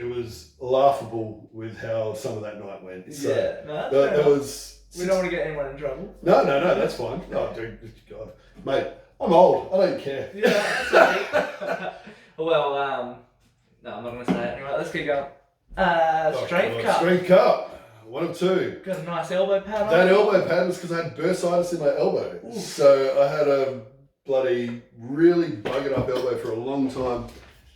was laughable with how some of that night went. So yeah. No, it was. We don't want to get anyone in trouble. No, that's fine. Oh, dude, God, mate, I'm old. I don't care. Yeah. That's well, no, I'm not going to say it anyway. Let's keep going. Strength Cup. Strength Cup. 1 of 2. Got a nice elbow pad on. That elbow pad was because I had bursitis in my elbow. Ooh. So I had a bloody really buggered up elbow for a long time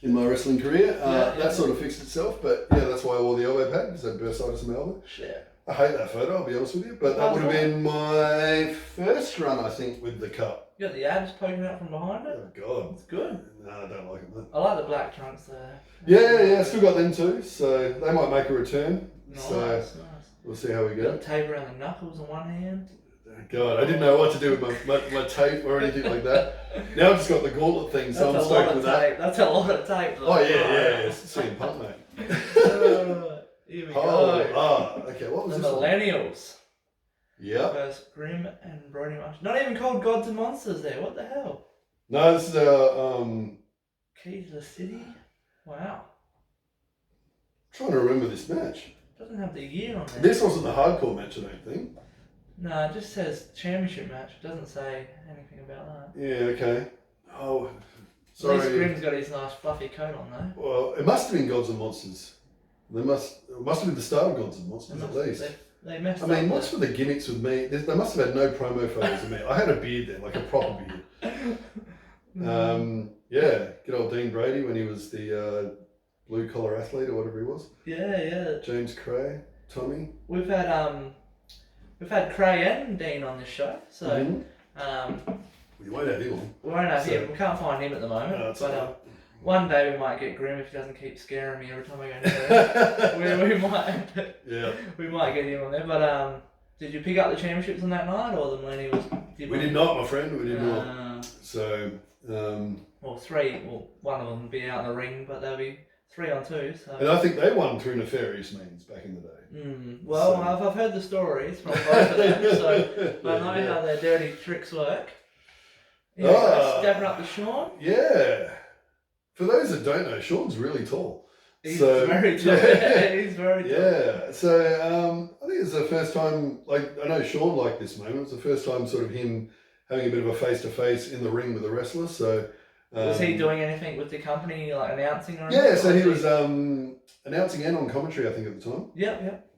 in my wrestling career. That sort of fixed itself, but yeah, that's why I wore the elbow pad, because I had bursitis in my elbow. Shit. I hate that photo, I'll be honest with you, but that would have been my first run, I think, with the cup. You got the abs poking out from behind it? Oh, God. It's good. No, I don't like it, though. I like the black trunks there. Yeah, still got them too, so they might make a return. Nice. We'll see how we go. Got tape around the knuckles on one hand. God, I didn't know what to do with my tape or anything like that. Now I've just got the gauntlet thing, so I'm stoked with that. That's a lot of tape. Oh, yeah. CM Punk, mate. Here we go. Okay, what was the this Millennials. Yeah. Versus Grim and Brodie Marshall. Not even called Gods and Monsters there. What the hell? No, this is Key to the City? Wow. Trying to remember this match. Doesn't have the year on there. This wasn't the hardcore match, I don't think. No, it just says championship match. It doesn't say anything about that. Yeah, okay. Oh, At least Grim's got his nice fluffy coat on though. Well, it must have been Gods and Monsters. It must have been the start of Gods and Monsters at least. They messed up. I mean, what's with the gimmicks with me? They must have had no promo photos of me. I had a beard then, like a proper beard. Yeah, good old Dean Brady when he was the blue collar athlete or whatever he was. Yeah. James Cray, Tommy. We've had Cray and Dean on this show, so You won't have him on. we won't have him. We can't find him at the moment. No, but one day we might get Grim if he doesn't keep scaring me every time I go near him. we might. Yeah. We might get him on there. But did you pick up the championships on that night, or the Millennium was? We did not, my friend. We did not. So. Well, three. Well, one of them would be out in the ring, but there'll be 3 on 2. So. And I think they won through nefarious means back in the day. Well, so. I've heard the stories from both of them, so I know how their dirty tricks work. Yeah, stepping up to Sean. Yeah. For those that don't know, Sean's really tall. He's very tall. Yeah, he's very tall. Yeah. So I think it's the first time, like, I know Sean liked this moment. It was the first time sort of him having a bit of a face-to-face in the ring with a wrestler. So was he doing anything with the company, like announcing or anything? Yeah, so he was announcing and on commentary, I think, at the time. Yep.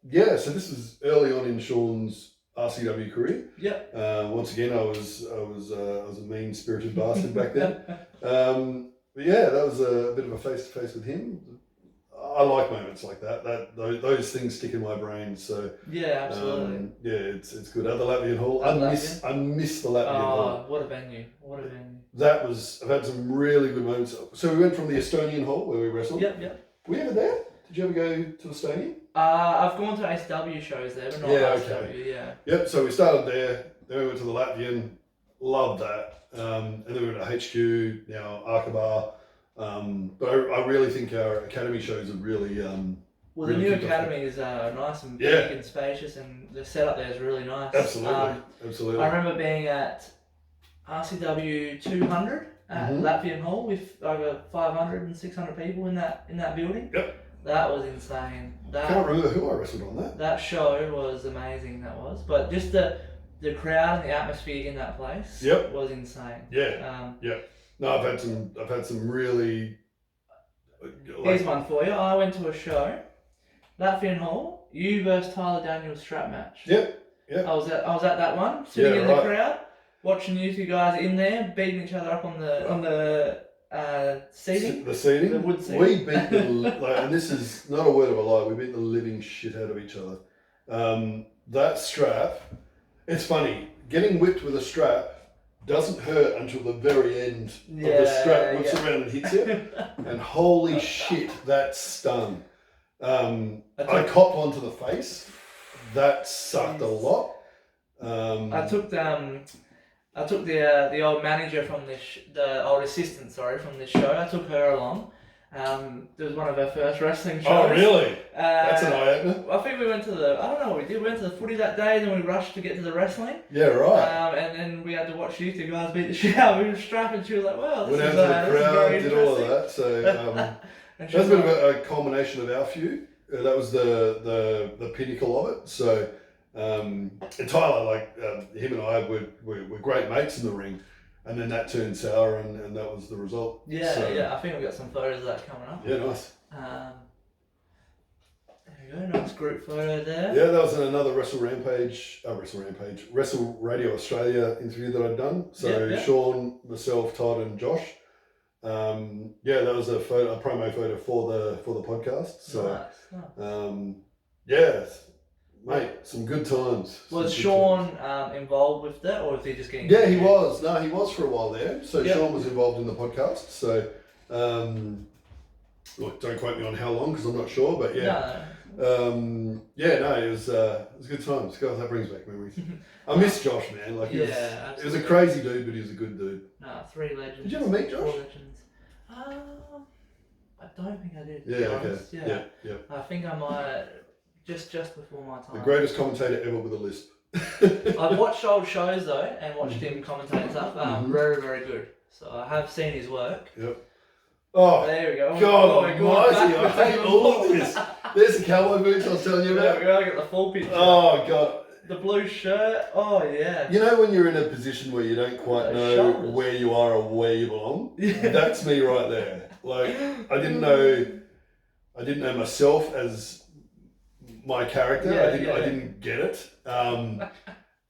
Yeah, so this was early on in Sean's RCW career. Yep. Once again, I was a mean-spirited bastard back then. But yeah, that was a bit of a face-to-face with him. I like moments like that. Those things stick in my brain. So yeah, absolutely. Yeah, it's good. At the Latvian Hall, I miss the Latvian Hall. What a venue! I've had some really good moments. So we went from the Estonian Hall where we wrestled. Yep. Were you ever there? Did you ever go to Estonia? I've gone to ACW shows there, but not ACW. Yeah. Yep. So we started there. Then we went to the Latvian. Loved that. And then we went to HQ. Now Arkabar. But I really think our academy shows are really. Well, the new academy is nice and big and spacious, and the setup there is really nice. Absolutely. I remember being at RCW 200 at Latvian Hall with over 500 and 600 people in that building. Yep. That was insane. I can't remember who I wrestled on that. That show was amazing. That was, but just the crowd and the atmosphere in that place. Was insane. Yeah. No, I've had some really. Here's one for you. I went to a show, Latvian Hall. You versus Tyler Daniels strap match. Yep. I was at that one, sitting in the crowd, watching you two guys in there beating each other up on the seating. The seating. The wood seating. We beat and this is not a word of a lie. We beat the living shit out of each other. That strap. It's funny getting whipped with a strap. Doesn't hurt until the very end of the strap whips around and hits you. And holy shit, that stung. I copped onto the face. That sucked a lot. I took the old manager from the old assistant, from this show. I took her along. It was one of her first wrestling shows. Oh, really? That's an eye-opener. I think we went to I don't know what we did. We went to the footy that day, then we rushed to get to the wrestling. Yeah, right. And then we had to watch you two guys beat the shit out. We were strapping. She was like, well, this went is out to the crowd, very did all of that. So that was a bit of a culmination of our feud. That was the pinnacle of it. So and Tyler, him and I were great mates in the ring. And then that turned sour, and that was the result. Yeah. I think we've got some photos of that coming up. Yeah, nice. There we go, nice group photo there. Yeah, that was another Wrestle Radio Australia interview that I'd done. So Sean, myself, Todd, and Josh. That was a promo photo for the podcast. So, nice. Mate, some good times. Was Sean involved with that, or was he just getting? Yeah, he was. No, he was for a while there. So Sean was involved in the podcast. So, look, don't quote me on how long because I'm not sure, but yeah. No. It was good times. God, that brings back memories. I miss Josh, man. He was a crazy dude, but he was a good dude. No, 3 legends. Did you ever meet Josh? 4 legends. I don't think I did. Yeah. Okay. Yeah. I think I might. Just before my time. The greatest commentator ever with a lisp. I've watched old shows though, and watched him commentate stuff. Very, very good. So I have seen his work. Yep. Oh, there we go. God almighty, I hate all of this. There's the cowboy boots I was telling you about. There we go, I got the full picture. Oh, God. The blue shirt. Oh yeah. You know when you're in a position where you don't quite know where you are or where you belong? Yeah. That's me right there. Like I didn't know myself as my character. Yeah, I didn't get it.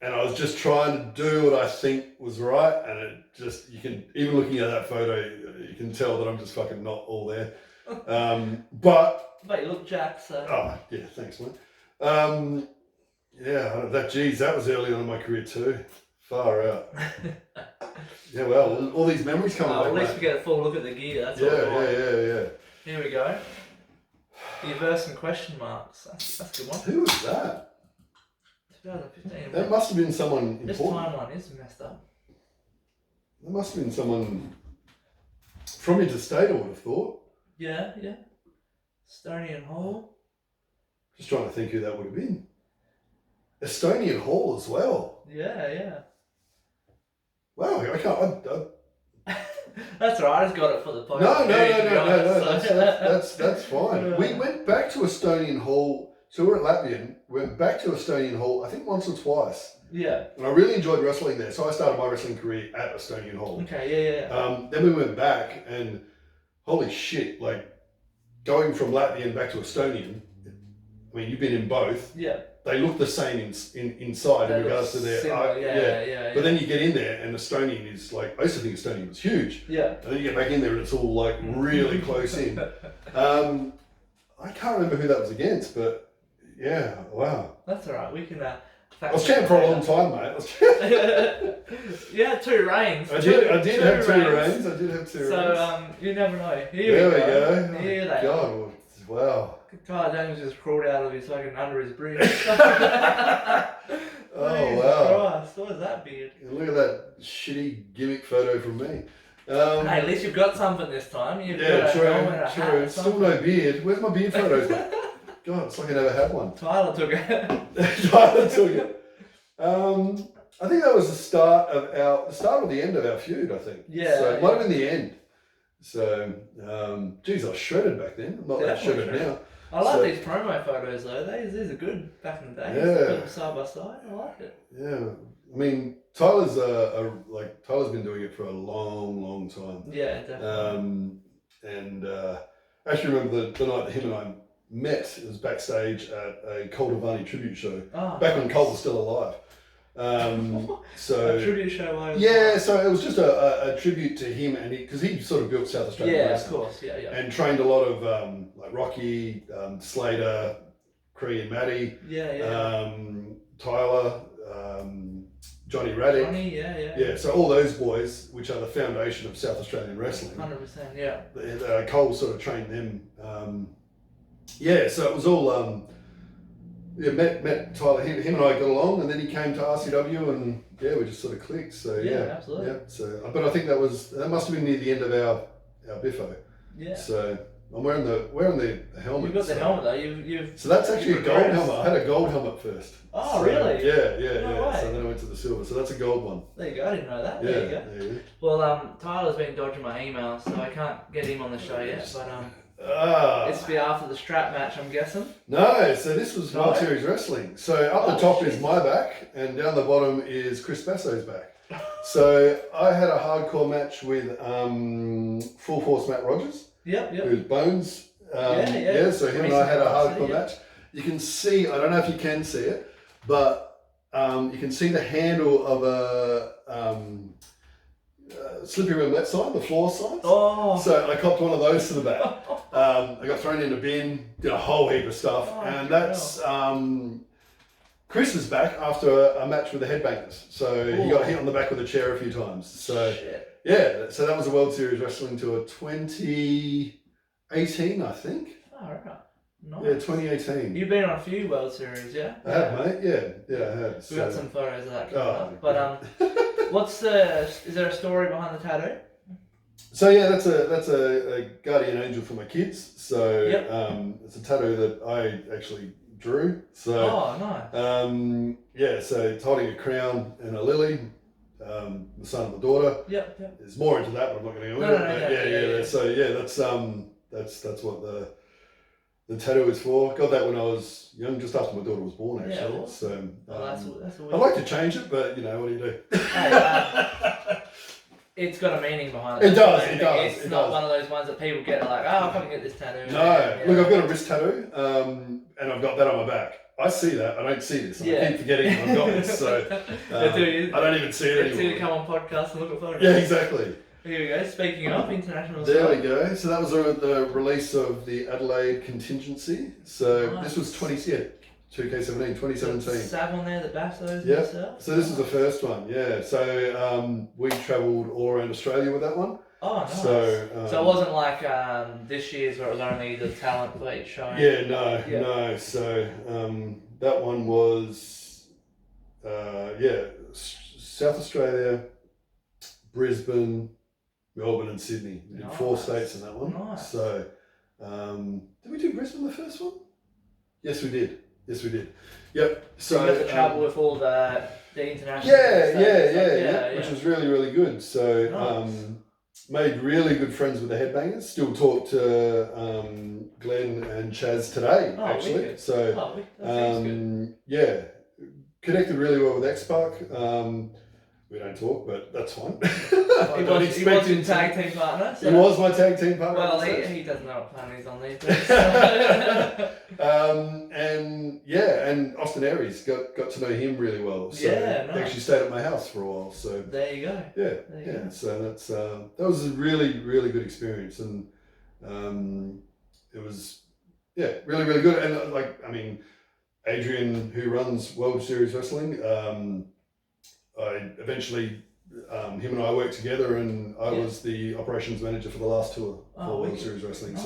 And I was just trying to do what I think was right, and it just, you can, even looking at that photo, you can tell that I'm just fucking not all there. But you look jacked, so. Oh yeah, thanks, man. Yeah, that was early on in my career too. Far out. Yeah, well, all these memories coming back. At least we get a full look at the gear. That's all. Yeah. Here we go. The verse and question marks. That's a good one. Who was that? 2015. That must have been someone important. This timeline is messed up. That must have been someone from interstate, I would have thought. Yeah. Estonian Hall. Just trying to think who that would have been. Estonian Hall as well. Yeah. Wow, I can't. That's alright. I just got it for the podcast. No. That's fine. We went back to Estonian Hall. So we're at Latvian. Went back to Estonian Hall, I think once or twice. Yeah. And I really enjoyed wrestling there. So I started my wrestling career at Estonian Hall. Okay. Yeah. Then we went back, and holy shit! Like going from Latvian back to Estonian. I mean, you've been in both. Yeah. They look the same inside in regards to their yeah. But then you get in there and Estonian is like, I used to think Estonian was huge. Yeah. And then you get back in there and it's all like really close in. I can't remember who that was against, but yeah, wow. That's alright. We can. I was champ for a long time, mate. You had 2 reigns. I did have 2 reigns. So you never know. There we go. Here they God, wow. Tyler James just crawled out of his fucking under his bridge. Oh wow! Christ, what is that beard? Look at that shitty gimmick photo from me. Hey, at least you've got something this time. You've yeah, got true. Still no beard. Where's my beard photos? God, it's like I never had one. Tyler took it. Tyler took it. I think that was the start of the end of our feud. I think. Yeah. So it might have been the end. So, geez, I was shredded back then. I'm not that shredded now. I like these promo photos though. These are good back in the day. Yeah. Put them side by side. I like it. Yeah. I mean, Tyler's Tyler's been doing it for a long time. Yeah, definitely. And I actually remember the night that him and I met. It was backstage at a Cole Devani tribute show. Oh, back when Cole was still alive. So a tribute show. Yeah, so it was just a tribute to him, and because he sort of built South Australia. Yeah, of course. Yeah. And trained a lot of like Rocky, Slater, Cree and Matty. Yeah. Tyler. Johnny Raddick. Yeah, so all those boys, which are the foundation of South Australian wrestling. 100%, yeah. Cole sort of trained them. So it was all, met Tyler, him and I got along, and then he came to RCW, and we just sort of clicked. So absolutely. Yeah, so, but I think that must have been near the end of our biffo. Yeah. So I'm wearing the helmet. You've got the helmet though. You've. So that's actually a gold helmet. I had a gold helmet first. Oh, really? Yeah. No way. So then I went to the silver. So that's a gold one. There you go. I didn't know that. Yeah, there you go. There you go. Well, Tyler's been dodging my email, so I can't get him on the show yet. But it's be after the strap match, I'm guessing. No. So this was World Series Wrestling. So up the top is my back, and down the bottom is Chris Basso's back. So I had a hardcore match with Full Force Matt Rogers. Yep. Who's Bones. So him and I had a hardcore match. You can see, I don't know if you can see it, but you can see the handle of a Slippery Roulette sign, the floor sign. Oh. So I copped one of those to the back. I got thrown in a bin, did a whole heap of stuff, and that's Chris is back after a match with the Headbangers. So he got hit on the back with a chair a few times. So so that was a World Series Wrestling Tour 2018, I think. Oh, right. Nice. Yeah, 2018. You've been on a few World Series, yeah? I have, mate. Yeah, I have. We've got some photos of that coming up. But is there a story behind the tattoo? So that's a guardian angel for my kids. So it's a tattoo that I actually drew. So nice. So it's holding a crown and a lily. The son and the daughter. Yep. There's more into that, but I'm not going to go into it. So that's what the tattoo is for. Got that when I was young, just after my daughter was born, actually. Yeah, well, so that's I'd like to change it, but you know, what do you do? Hey, it's got a meaning behind it. It does. It's not one of those ones that people get like, oh, I'll come and get this tattoo. No, look, I've got a wrist tattoo, and I've got that on my back. I see that. I don't see this. I keep forgetting I've got this. So I don't even see it anymore. Until you come on podcast and look at photos. Yeah, exactly. Here we go. Speaking of international there we go. So that was the release of the Adelaide Contingency. So this was 2K17, 2017. Sav on there, the Bassos and Yeah. stuff. So this was the first one. Yeah. So we travelled all around Australia with that one. Oh, nice. So it wasn't like this year's where it was only the talent for each show. Yeah, no. So that one was South Australia, Brisbane, Melbourne and Sydney. We did 4 states in that one. Nice. So did we do Brisbane the first one? Yes, we did. Yep. So you got to travel with all the international. Yeah. Which was really, really good. So nice. Made really good friends with the Headbangers. Still talk to Glenn and Chaz today, actually. Wicked. So that good. yeah, connected really well with X-Pac. We don't talk, but that's fine. He was your tag team partner. So. He was my tag team partner. Well, he doesn't know what plan he's on these days. And Austin Aries got to know him really well. So nice. He actually stayed at my house for a while. So there you go. Yeah. So that's that was a really, really good experience, and it was really, really good. And Adrian, who runs World Series Wrestling, I eventually, him and I worked together, and I was the operations manager for the last tour for World Series Wrestling. Nice.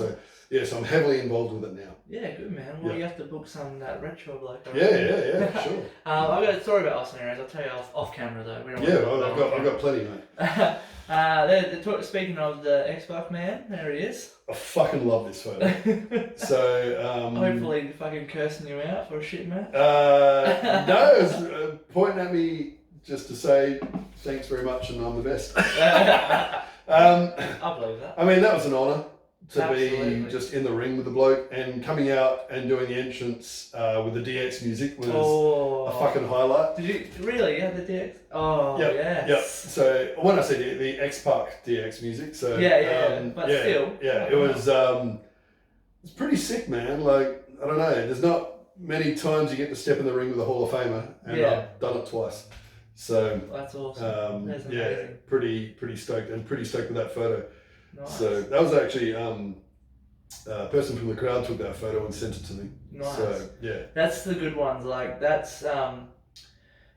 So I'm heavily involved with it now. Yeah, good man. Well, you have to book some that retro bloke. Yeah, sure. I've got a story about Austin Aries. I'll tell you off camera though. We don't I've got plenty, mate. Speaking of the X-Pac man, there he is. I fucking love this photo. So hopefully fucking cursing you out for a shit match. No, it was pointing at me just to say thanks very much and I'm the best. I believe that. I mean, that was an honour to Absolutely. be just in the ring with the bloke, and coming out and doing the entrance with the DX music was a fucking highlight. Did you really? Yeah, the DX. Oh, yes. Yep. So when I say the X-Pac DX music, so still, it was it's pretty sick, man. Like, I don't know, there's not many times you get to step in the ring with a Hall of Famer, and I've done it twice. So that's awesome. That's amazing. Pretty stoked, and pretty stoked with that photo. Nice. So that was actually a person from the crowd took that photo and sent it to me. Nice. So that's the good ones. Like that's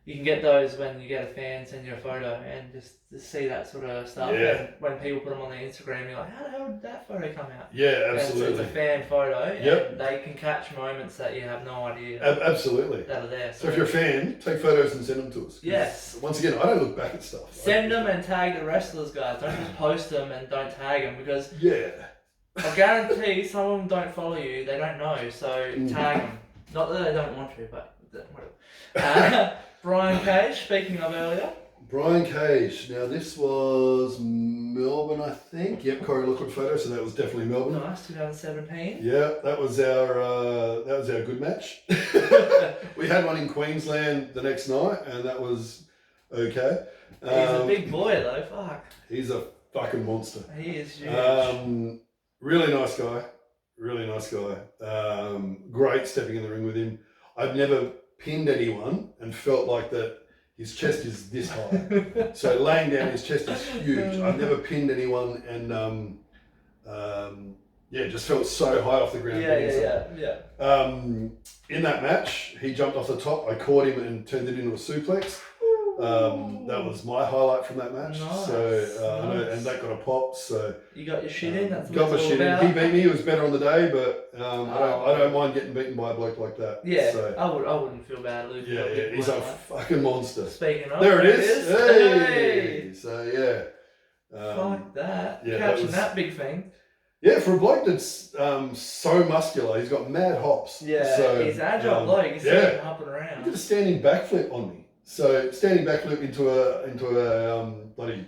you can get those when you get a fan send you a photo, and just to see that sort of stuff. Yeah. And when people put them on their Instagram, you're like, how the hell did that photo come out? Yeah, absolutely. And it's a fan photo. Yep. And they can catch moments that you have no idea. Absolutely. That are there. So if you're a fan, take photos and send them to us. Yes. Once again, I don't look back at stuff. Send them and tag the wrestlers, guys. Don't just post them and don't tag them, because I guarantee some of them don't follow you. They don't know. So tag them. Not that they don't want to, but whatever. Brian Cage, speaking of earlier. Brian Cage. Now this was Melbourne, I think. Yep, Corey Lookwood photo. So that was definitely Melbourne. Nice, 2017. Yeah, that was our good match. We had one in Queensland the next night, and that was okay. He's a big boy though. Fuck. He's a fucking monster. He is huge. Really nice guy. Great stepping in the ring with him. I've never pinned anyone and felt like that his chest is this high. So laying down, his chest is huge. I've never pinned anyone, and just felt so high off the ground. Yeah. In that match, he jumped off the top. I caught him and turned it into a suplex. That was my highlight from that match. Nice. So and that got a pop. So you got your shit in. That's got my shit in. He beat me. He was better on the day, but I don't mind getting beaten by a bloke like that. Yeah, so, I wouldn't feel bad losing. Yeah, he's a fucking monster. Speaking of, there it is. Hey. So fuck that. Yeah, catching that big thing. Yeah, for a bloke that's so muscular, he's got mad hops. Yeah, so, he's agile bloke. You see him hopping around. He did a standing backflip on me. So standing backflip into a bloody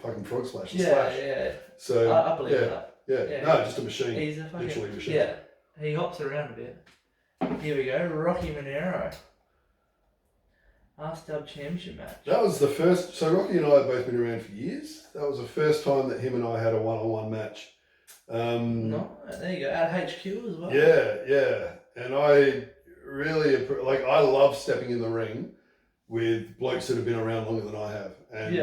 fucking frog splash. Yeah. So I believe that. Yeah. No, just a machine. He's a fucking literally a machine. Yeah. He hops around a bit. Here we go, Rocky Monero. R-Stub Championship match. That was the first. So Rocky and I have both been around for years. That was the first time that him and I had a one-on-one match. No, there you go. At HQ as well. Yeah. And I really like. I love stepping in the ring with blokes that have been around longer than I have, and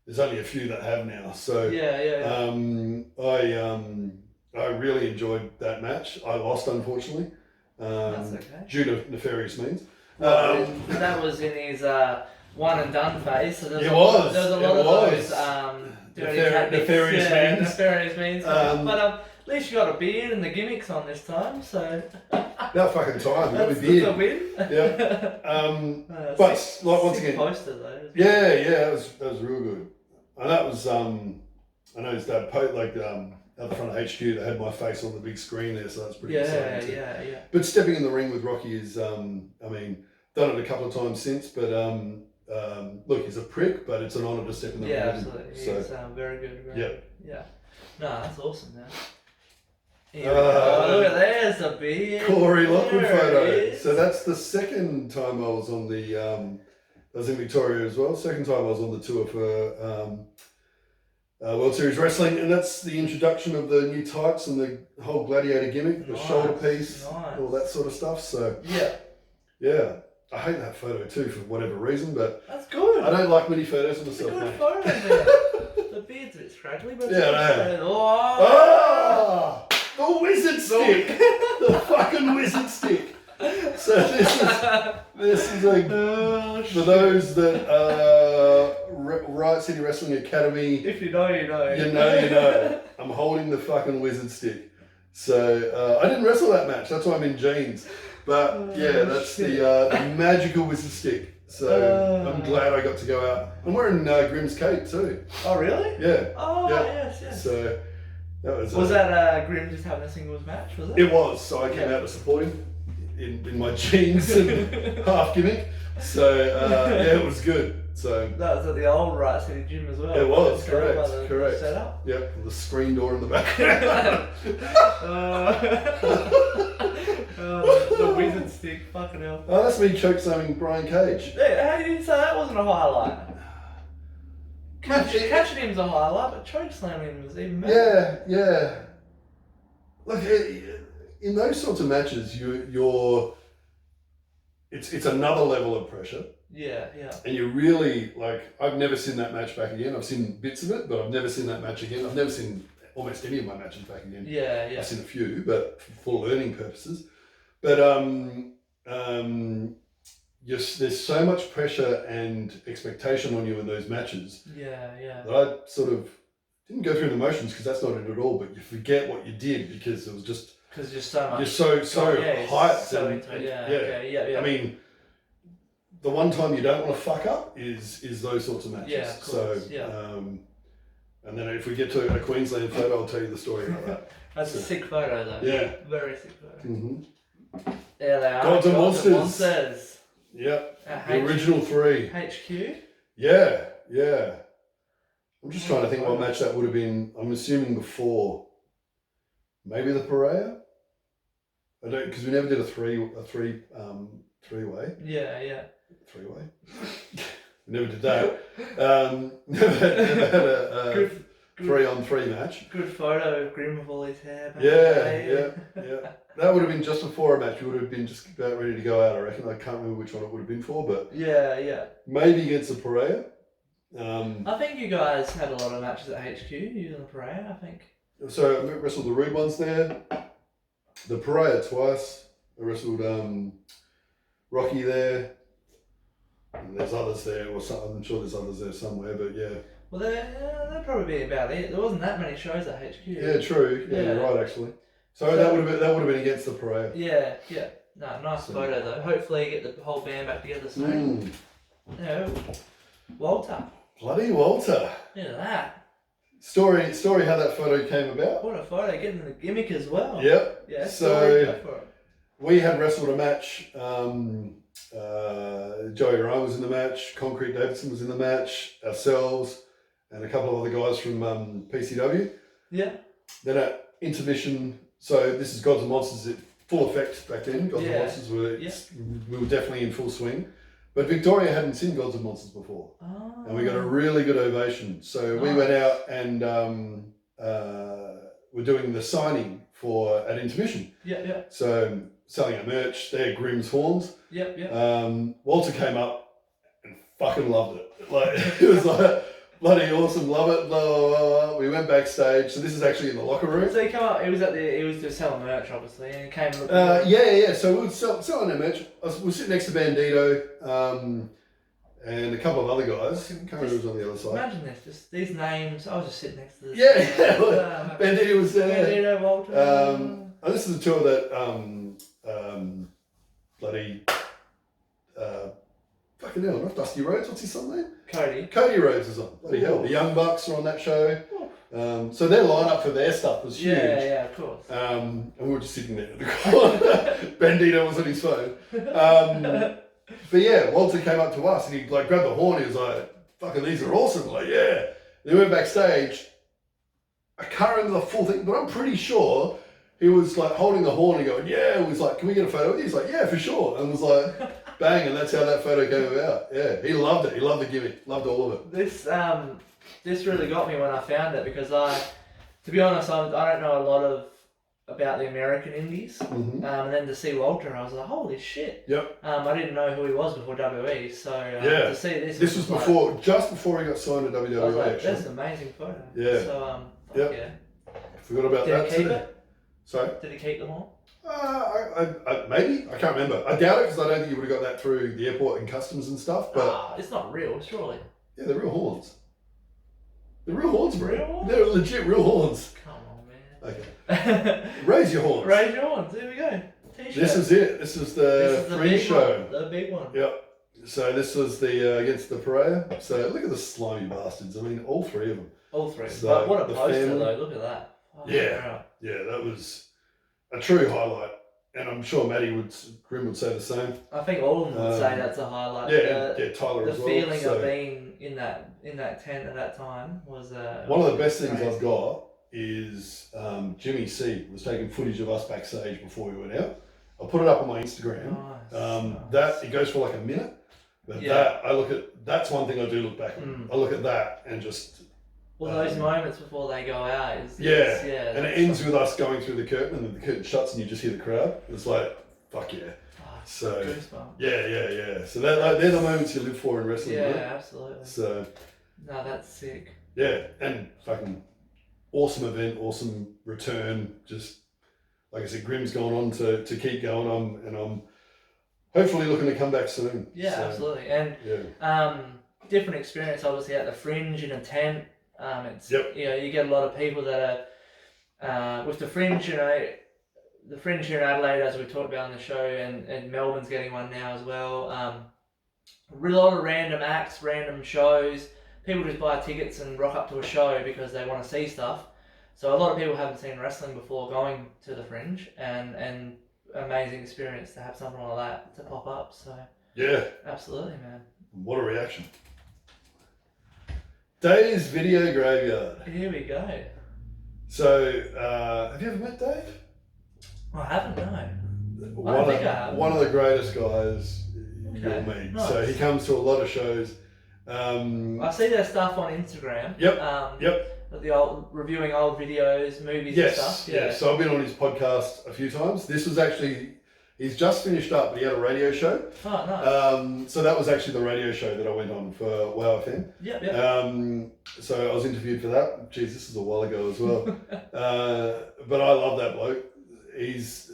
there's only a few that have now. So I really enjoyed that match. I lost, unfortunately. That's okay. Due to nefarious means. That was in his one and done phase. So there was a lot of those nefarious means. But at least you got a beard and the gimmicks on this time. So that fucking time, that's a beard. a win. Yeah. But like once again, poster though. That was real good. And that was I noticed that at the front of HQ that had my face on the big screen there, so that's pretty exciting too. Yeah. But stepping in the ring with Rocky is, I mean, done it a couple of times since, but look, he's a prick, but it's an honour to step in the ring. Yeah, absolutely. So, he's very good. Yeah. No, that's awesome, man. Look at there's a beard. Corey Lockwood photo. So that's the second time I was on the, I was in Victoria as well. Second time I was on the tour for World Series Wrestling, and that's the introduction of the new tights and the whole gladiator gimmick, the shoulder piece, all that sort of stuff. So yeah, I hate that photo too for whatever reason, but that's good. I don't like many photos of myself. It's a good photo, man. The beard's a bit scraggly, but the wizard stick, the fucking wizard stick. So this is for those that Riot City Wrestling Academy. If you know, you know. You know. I'm holding the fucking wizard stick. So I didn't wrestle that match. That's why I'm in jeans. But that's the magical wizard stick. So I'm glad I got to go out. I'm wearing Grimm's cape too. Oh really? Yeah. Oh yes. So that was. Was that Grimm just having a singles match? Was it? It was. So I came out to support him in my jeans and half gimmick. So it was good. So that was at the old Riot City gym as well. It was correct. Setup. Yep, the screen door in the back. The wizard stick, fucking hell. Oh, that's me chokeslamming Brian Cage. Yeah, how did you say that wasn't a highlight? Catching him's a highlight, but chokeslamming him was even better. Yeah. Look, in those sorts of matches, it's another level of pressure. Yeah. And you really, I've never seen that match back again. I've seen bits of it, but I've never seen that match again. I've never seen almost any of my matches back again. Yeah. I've seen a few, but for learning purposes. But there's so much pressure and expectation on you in those matches. Yeah. That I sort of didn't go through the motions because that's not it at all. But you forget what you did because it was just because you're so much. You're so hyped. Yeah. I mean, the one time you don't want to fuck up is those sorts of matches. Yeah, of course. So and then if we get to a Queensland photo, I'll tell you the story about that. That's a sick photo though. Yeah. Very sick photo. Mm-hmm. There they are. Gods and Monsters. Yep. The original three. HQ. Yeah. I'm just trying to think what match that would have been. I'm assuming before. Maybe the Pareja. I don't, because we never did a three-way. Yeah. Three-way. We never did that. Never had a 3-on-3 match. Good photo of Grimm with all his hair. Yeah. That would have been just before a match. We would have been just about ready to go out, I reckon. I can't remember which one it would have been for, but yeah. Maybe against the Pareja. I think you guys had a lot of matches at HQ using the Pareja, I think. So I wrestled the Rude Ones there. The Pareja twice. I wrestled Rocky there. And there's others there, or some, I'm sure there's others there somewhere, but yeah. Well, that'd probably be about it. There wasn't that many shows at HQ. Yeah, true. Yeah, you're right, actually. So that would have been against the Pareja. Yeah. No, nice photo though. Hopefully, you get the whole band back together soon. Walter. Bloody Walter. Look at that. Story how that photo came about. What a photo, getting the gimmick as well. Yep. Yeah. So go for it. We had wrestled a match. Joey Ryan was in the match. Concrete Davidson was in the match. Ourselves and a couple of other guys from PCW. Yeah. Then at intermission, so this is Gods and Monsters at full effect back then. Gods and Yeah. Monsters were, Yeah. we were definitely in full swing. But Victoria hadn't seen Gods and Monsters before. Oh. And we got a really good ovation. So we went out and we're doing the signing at intermission. Yeah, yeah. So selling our merch, they're Grimm's horns. Yep, yep. Walter came up and fucking loved it. Like, it was like, bloody awesome, love it, blah, blah, blah, blah. We went backstage. So this is actually in the locker room. So he came up, he was just selling merch, obviously, and he came and looked yeah. So we were selling our merch. We were sitting next to Bandito and a couple of other guys. I can't remember who was on the other side. Imagine this, just these names. I was just sitting next to this. Yeah. Bandito was there. Bandito, Walter. And this is a tour that bloody fucking hell, not Dusty Rhodes, what's his son name? Cody Rhodes is on. Bloody hell. The Young Bucks are on that show. So their lineup for their stuff was huge. Yeah, of course. And we were just sitting there in the corner. Bandito was on his phone. But yeah, Walter came up to us and he like grabbed the horn. He was like, "Fucking, these are awesome!" Like, yeah. Then we went backstage. I can't remember the full thing, but I'm pretty sure he was like holding the horn and going, "Yeah." He was like, "Can we get a photo with you?" He's like, "Yeah, for sure." And was like, bang, and that's how that photo came about. Yeah, he loved it. He loved the gimmick. Loved all of it. This really got me when I found it because to be honest, I don't know a lot about the American indies. Mm-hmm. And then to see Walter, I was like, holy shit. Yep. I didn't know who he was before WWE, so to see this. This was before, just before he got signed to WWE. I was like, actually. that's an amazing photo. Yeah. So yeah. Forgot about Did that. he keep it? Sorry. Did he keep them all? Maybe. I can't remember. I doubt it because I don't think you would have got that through the airport and customs and stuff. But it's not real, surely. Yeah, they're real horns. They're real horns, bro. Real horns? They're legit real horns. Come on, man. Okay. Raise your horns. Raise your horns. Here we go. T-shirt. This is it. This is the free show. One, the big one. Yep. So this was the against the Pariah. So look at the slimy bastards. I mean, all three of them. All three. So but what a the poster family, though. Look at that. Oh, yeah. Yeah, that was a true highlight. And I'm sure Grimm would say the same. I think all of them would say that's a highlight. Yeah, Tyler as well. The feeling of being in that tent at that time was one of the best things I've got is Jimmy C was taking footage of us backstage before we went out. I'll put it up on my Instagram. Nice. That it goes for like a minute. But that's one thing I do look back on. I look at that and just those moments before they go out is and it ends with us going through the curtain and then the curtain shuts and you just hear the crowd. It's like, fuck yeah. So yeah. So they're the moments you live for in wrestling. Yeah, right? absolutely. So no, that's sick. Yeah, and fucking awesome event, awesome return. Just like I said, Grimm's going on to keep going on, and I'm hopefully looking to come back soon. Yeah, absolutely. And different experience obviously at the Fringe in a tent. You get a lot of people that are with the Fringe. The Fringe here in Adelaide, as we talked about on the show, and Melbourne's getting one now as well. A lot of random acts, random shows. People just buy tickets and rock up to a show because they want to see stuff. So a lot of people haven't seen wrestling before going to the Fringe, and amazing experience to have something like that to pop up. So yeah, absolutely, man. What a reaction! Dave's Video Graveyard. Here we go. So, have you ever met Dave? I haven't, no. One of the greatest guys you'll meet. Nice. So he comes to a lot of shows. I see their stuff on Instagram. Yep. Reviewing old videos, movies and stuff. Yeah. So I've been on his podcast a few times. This was actually, he's just finished up, but he had a radio show. Oh, nice. So that was actually the radio show that I went on for Wow FM. Yep. So I was interviewed for that. Geez, this is a while ago as well. But I love that bloke. He's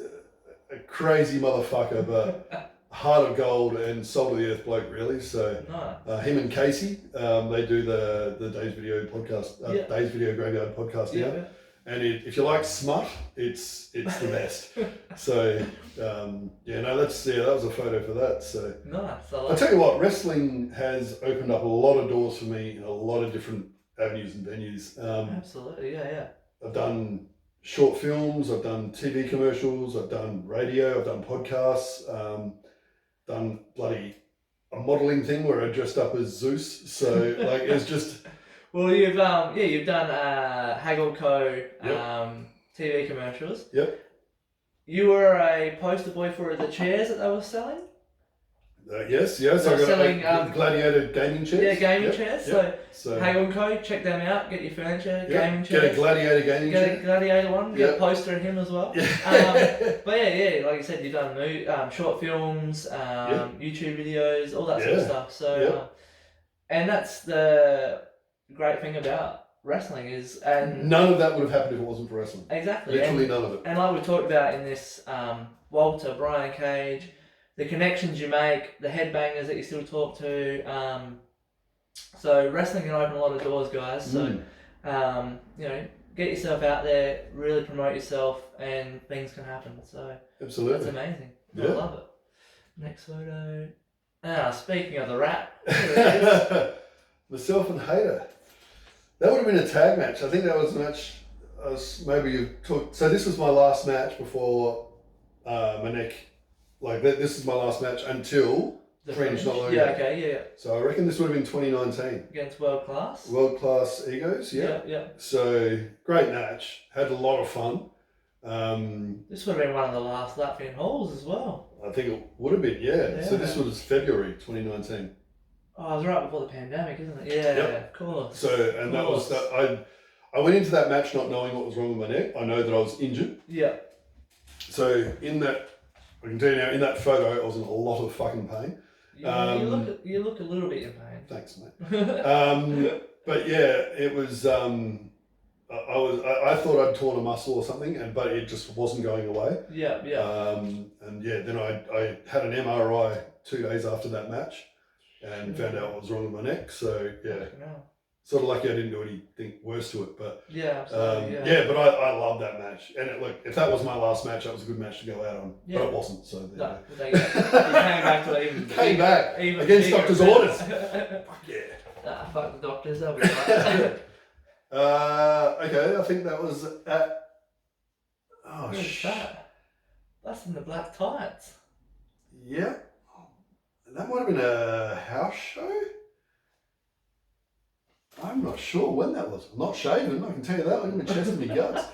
a crazy motherfucker, but heart of gold and soul of the earth bloke, really. So him and Casey, they do the Dave's Video podcast, Dave's Video Graveyard podcast now. Yeah. And if you like smut, it's the best. So that was a photo for that. So nice. I'll tell you what, wrestling has opened up a lot of doors for me in a lot of different avenues and venues. Absolutely, yeah. I've done short films, I've done TV commercials, I've done radio, I've done podcasts, done a modelling thing where I dressed up as Zeus. So like it's just. Well, you've done Haggle Co. TV commercials. Yep. You were a poster boy for the chairs that they were selling. Yes. They're I got selling, Gladiator gaming chairs. Yeah, gaming chairs. So Hagel & Co, check them out. Get your furniture, gaming chairs. Get a Gladiator gaming chair. Get a Gladiator one. Get a poster of him as well. Yeah. But yeah, like you said, you've done short films, YouTube videos, all that sort of stuff. So, and that's the great thing about wrestling is, and none of that would have happened if it wasn't for wrestling. Exactly. Literally none of it. And like we talked about in this, Walter, Brian Cage, the connections you make, the headbangers that you still talk to. So wrestling can open a lot of doors, guys. So, you know, get yourself out there, really promote yourself, and things can happen. So absolutely, that's amazing. Yeah. I love it. Next photo. Speaking of the rap, here it is. Myself and Hater. That would have been a tag match. I think that was a match. Maybe you took. So this was my last match before my neck. Like that. This is my last match until the Fringe not loaded. Yeah. Okay. Yeah. So I reckon this would have been 2019 against World Class. World Class Egos. Yeah. Yeah. So great match. Had a lot of fun. This would have been one of the last Latvian halls as well. I think it would have been. Yeah. So this was February 2019. Oh, it was right before the pandemic, isn't it? Yeah, of course. So, and that was that. I went into that match not knowing what was wrong with my neck. I know that I was injured. Yeah. So in that, I can tell you now, in that photo, I was in a lot of fucking pain. You look a little bit in pain. Thanks, mate. But yeah, it was. I thought I'd torn a muscle or something, but it just wasn't going away. Yeah. And yeah, then I had an MRI 2 days after that match. And found out what was wrong with my neck. So yeah, sort of lucky I didn't do anything worse to it. But absolutely. But I love that match. And look, if that was my last match, that was a good match to go out on. Yeah. But it wasn't. So no, you came back to it. Came back against doctor's orders. Fuck yeah. Fuck the doctors. They'll be right. Okay, I think that was at. Oh shit. That's in the black tights. Yeah. That might have been a house show. I'm not sure when that was. I'm not shaven, I can tell you that. Look at my chest and my guts.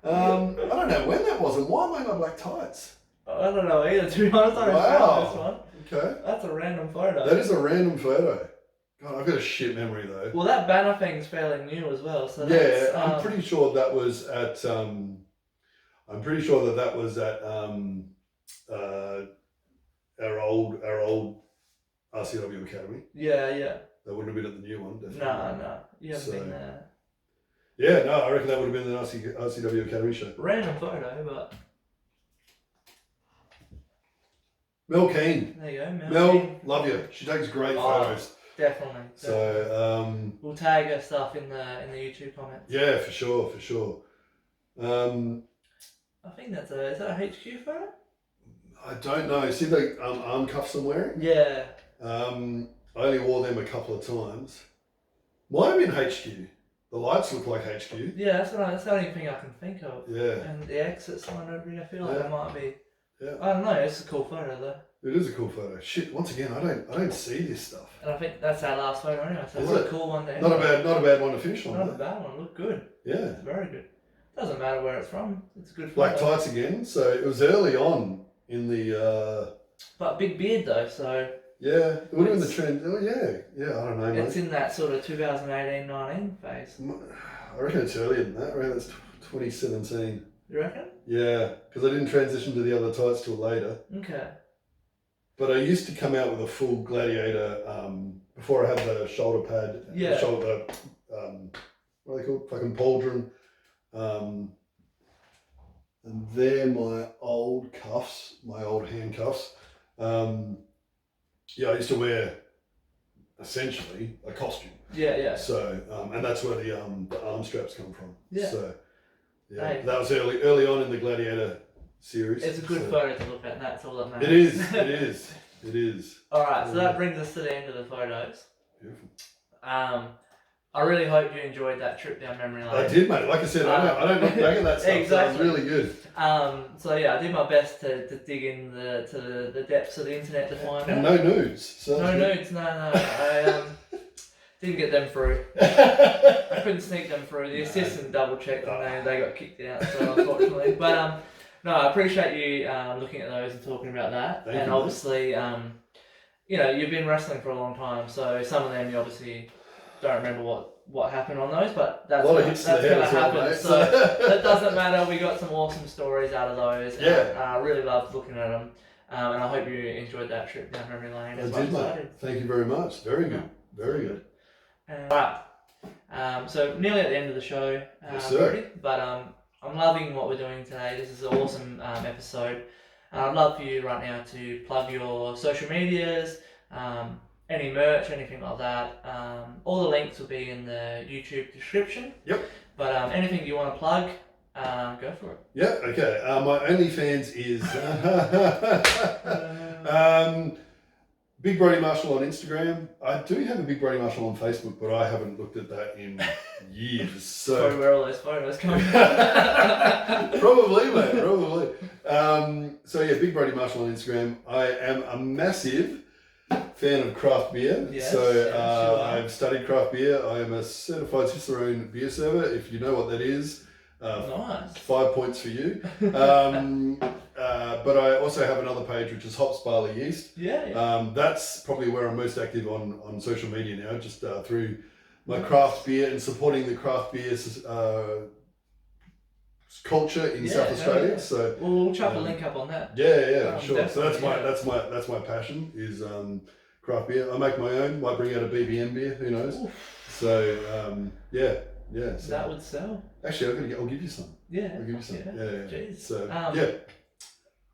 I don't know when that was, and why am I in my black tights? I don't know either, to be honest. I don't know this one. Okay. That's a random photo. That is a random photo. God, I've got a shit memory though. Well, that banner thing's fairly new as well. So yeah, I'm pretty sure that was at. I'm pretty sure that was at our old RCW Academy. Yeah. That wouldn't have been at the new one, definitely. No. You haven't been there. Yeah, no, I reckon that would have been the RCW Academy show. Random photo, but... Mel Keane. There you go, Mel Keane. Love you. She takes great photos. Definitely. So, we'll tag her stuff in the YouTube comments. Yeah, for sure. I think is that a HQ photo? I don't know. See the arm cuffs I'm wearing? Yeah. I only wore them a couple of times. Might have been HQ. The lights look like HQ. Yeah, that's the only thing I can think of. Yeah. And the exit sign over here, I feel like that might be. Yeah. I don't know. It's a cool photo though. It is a cool photo. Shit. Once again, I don't see this stuff. And I think that's our last photo anyway. So what a cool one there. Not a bad one to finish on. Not a bad one. Look good. Yeah. It's very good. Doesn't matter where it's from. It's a good photo. Black tights again. So it was early on in the. But big beard though, so. Yeah, it would have been the trend. Oh yeah, I don't know. It's in that sort of 2018-19 phase. I reckon it's earlier than that. I reckon it's 2017. You reckon? Yeah, because I didn't transition to the other tights till later. Okay. But I used to come out with a full Gladiator before I had the shoulder pad. Yeah. The shoulder, what are they called? Fucking pauldron. And they're my old cuffs, my old handcuffs. Yeah, I used to wear essentially a costume. Yeah. So, and that's where the arm straps come from. Yeah. So, yeah, hey. That was early on in the Gladiator series. It's a good photo to look at, and that's all that matters. It is. All right, so that brings us to the end of the photos. Beautiful. I really hope you enjoyed that trip down memory lane. I did, mate. Like I said, I don't look back at that stuff. Exactly. So it was really good. So yeah, I did my best to dig in to the depths of the internet to find and out. No nudes. No nudes. No. I Didn't get them through. I couldn't sneak them through. The assistant double checked and they got kicked out. So unfortunately, but no, I appreciate you looking at those and talking about that. Thank you, obviously, you know, you've been wrestling for a long time, so some of them you obviously don't remember what happened on those, but that's going to happen. So that doesn't matter. We got some awesome stories out of those. Yeah. And I really loved looking at them. And I hope you enjoyed that trip down memory lane as much as I did. Thank you very much. Very good. Very good. Right. So nearly at the end of the show, yes, sir. Brodie, but I'm loving what we're doing today. This is an awesome episode. I'd love for you right now to plug your social medias, any merch, anything like that. All the links will be in the YouTube description. Yep. But anything you want to plug, go for it. Yeah, okay. My OnlyFans is Big Brodie Marshall on Instagram. I do have a Big Brodie Marshall on Facebook, but I haven't looked at that in years. So probably where all those photos come from. Probably, mate, probably. So yeah, Big Brodie Marshall on Instagram. I am a massive fan of craft beer. Yes, so sure. I've studied craft beer. I am a certified Cicerone beer server, if you know what that is. Nice. 5 points for you. But I also have another page which is hopsbarleyyeast. Yeah. That's probably where I'm most active on social media now, just through my craft beer and supporting the craft beer culture in South Australia. Yeah. So we'll chuck a link up on that. Yeah, sure. So that's my passion is craft beer. I make my own. Might bring out a BBM beer. Who knows? Oof. So yeah. So that would sell. Actually, I'll give you some. Yeah. I'll give you some. Yeah. Jeez. So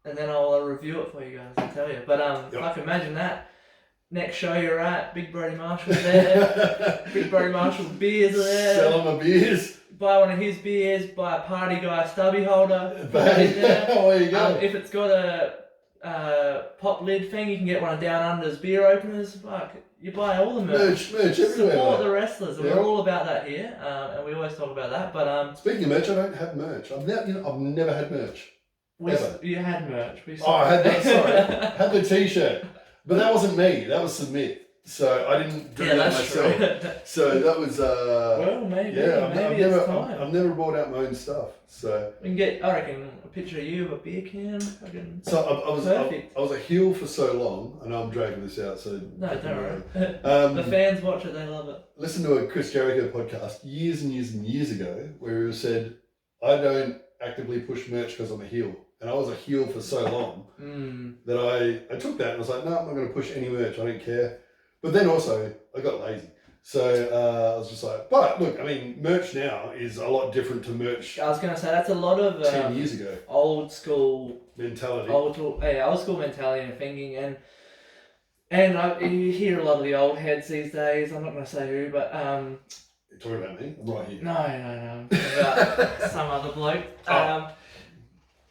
and then I'll review it for you guys and tell you. But I can imagine that. Next show you're at, Big Brodie Marshall's there. Big Brodie Marshall's beers are there. Sell my beers. Buy one of his beers, buy a party guy stubby holder. There you go. If it's got a pop lid thing, you can get one of Down Under's beer openers. Fuck, you buy all the merch. Merch everywhere. Support the wrestlers, and we're all about that here. And we always talk about that. But speaking of merch, I don't have merch. I've never had merch. You had merch. I had that. Sorry, I had the T-shirt, but that wasn't me. That was Submit. So I didn't do that myself. True. So that was. Well, maybe. It's time. I've never bought out my own stuff. So we can get, I reckon, a picture of you with a beer can. So I was a heel for so long, and I'm dragging this out. So no, don't worry. The fans watch it; they love it. Listen to a Chris Jericho podcast years and years and years ago, where he said, "I don't actively push merch because I'm a heel." And I was a heel for so long that I took that and I was like, no, I'm not going to push any merch. I don't care. But then also, I got lazy. So I was just like, but look, I mean, merch now is a lot different to merch. I was going to say, that's a lot of 10 years ago. Old school mentality. Old school mentality and thinking. And you hear a lot of the old heads these days. I'm not going to say who, but... You're talking about me? I'm right here. No. I'm talking about some other bloke.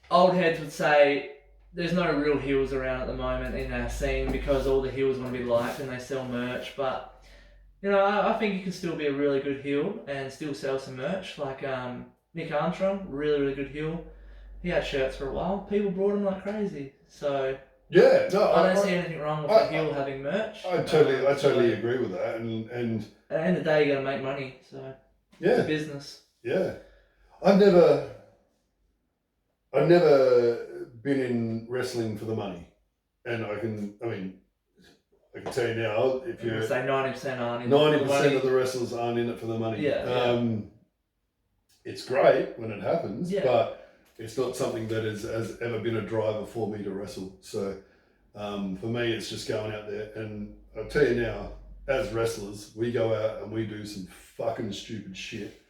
Old heads would say there's no real heels around at the moment in our scene because all the heels want to be liked and they sell merch. But, you know, I think you can still be a really good heel and still sell some merch. Like Nick Armstrong, really good heel. He had shirts for a while. People brought him like crazy. So yeah, no, I don't see anything wrong with a heel having merch. I totally agree with that. And at the end of the day, you got to make money. So yeah, it's a business. Yeah, I've never been in wrestling for the money, and I can tell you now, if you say 90% aren't in 90% of the wrestlers aren't in it for the money. Yeah. It's great when it happens, yeah. But it's not something that has ever been a driver for me to wrestle. So for me, it's just going out there, and I'll tell you now, as wrestlers, we go out and we do some fucking stupid shit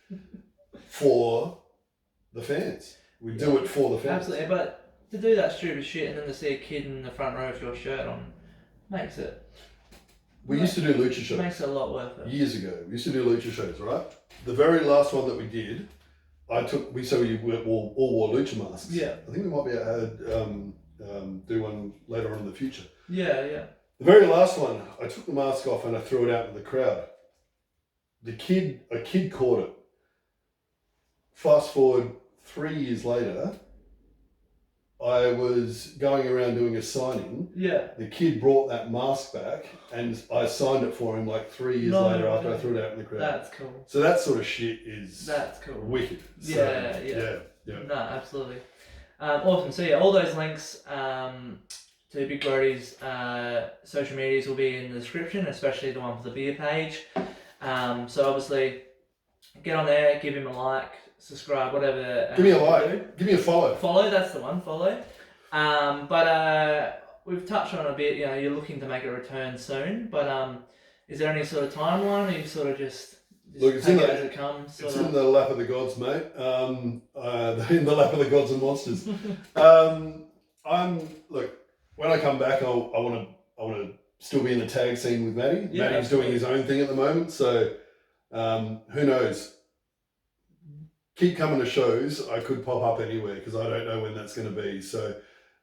for the fans. We do it for the fans. Absolutely, but to do that stupid shit and then to see a kid in the front row with your shirt on makes it... We used to do lucha shows. Makes it a lot worth it. Years ago. We used to do lucha shows, right? The very last one that we did, we all wore lucha masks. Yeah. I think we might be able to do one later on in the future. Yeah. The very last one, I took the mask off and I threw it out in the crowd. A kid caught it. Fast forward 3 years later, I was going around doing a signing. Yeah. The kid brought that mask back, and I signed it for him like 3 years later after I threw it out in the crowd. That's cool. So that sort of shit is wicked. So, Yeah. Yeah. No, absolutely. Awesome. So yeah, all those links to Big Brodie's social medias will be in the description, especially the one for the beer page. So obviously, get on there, give him a like, subscribe, whatever. Give me a like. Give me a follow. Follow, that's the one. Follow. But we've touched on it a bit. You know, you're looking to make a return soon. But is there any sort of timeline, or you sort of just look, it's take it as it comes? It's in the lap of the gods, mate. In the lap of the gods and monsters. Look. When I come back, I want to still be in the tag scene with Matty. Yeah, Matty's doing his own thing at the moment, so who knows? Keep coming to shows. I could pop up anywhere because I don't know when that's going to be. So,